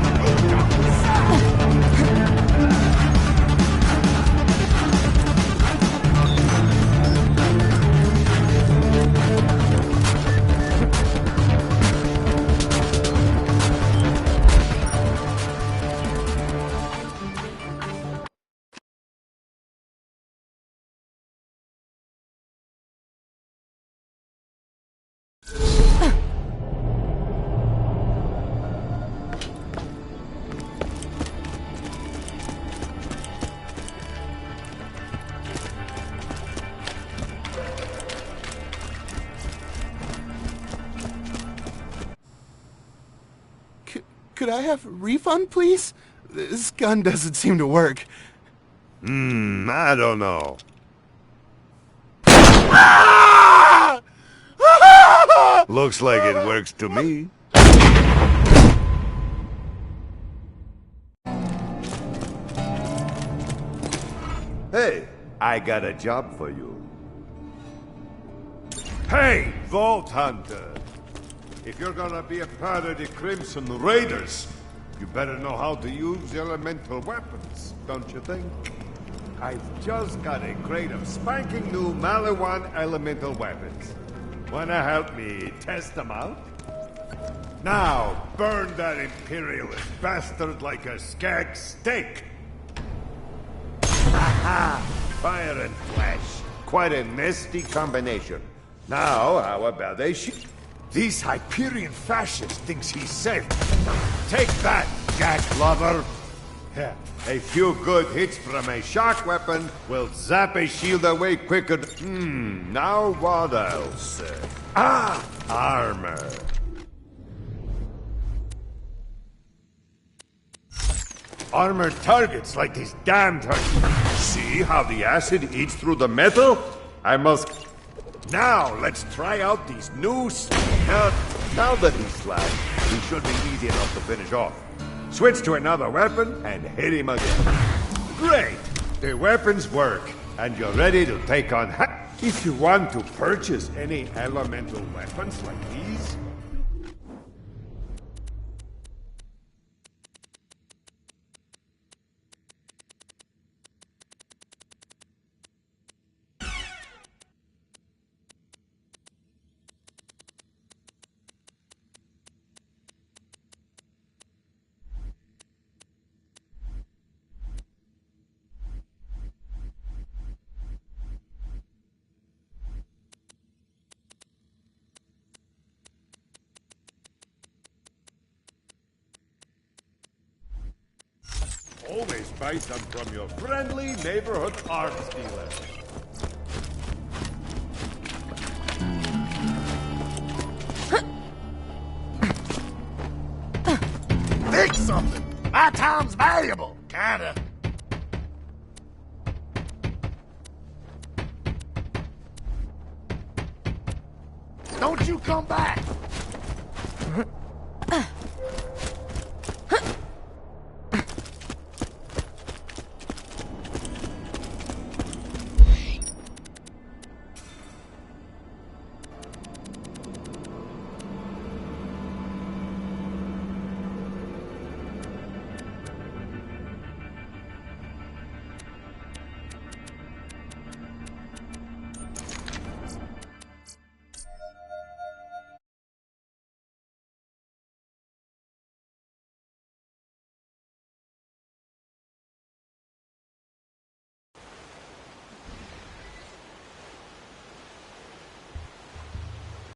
Could I have a refund, please? This gun doesn't seem to work. I don't know. Looks like it works to me. Hey, I got a job for you. Hey, Vault Hunter! If you're gonna be a part of the Crimson Raiders, you better know how to use elemental weapons, don't you think? I've just got a crate of spanking new Maliwan elemental weapons. Wanna help me test them out? Now, burn that imperialist bastard like a skag steak! Aha! Fire and flesh. Quite a nasty combination. Now, how about they shoot? This Hyperion fascist thinks he's safe. Take that, Jack lover! Yeah, a few good hits from a shock weapon will zap a shield away quicker. Now what else? Armor. Armor targets like these damn targets. See how the acid eats through the metal? I must... Now, let's try out these new... Now that he's slack, he should be easy enough to finish off. Switch to another weapon and hit him again. Great! The weapons work, and you're ready to take on... If you want to purchase any elemental weapons like these... Always buy some from your friendly neighborhood arms dealer. Think something! My time's valuable, kinda. Don't you come back!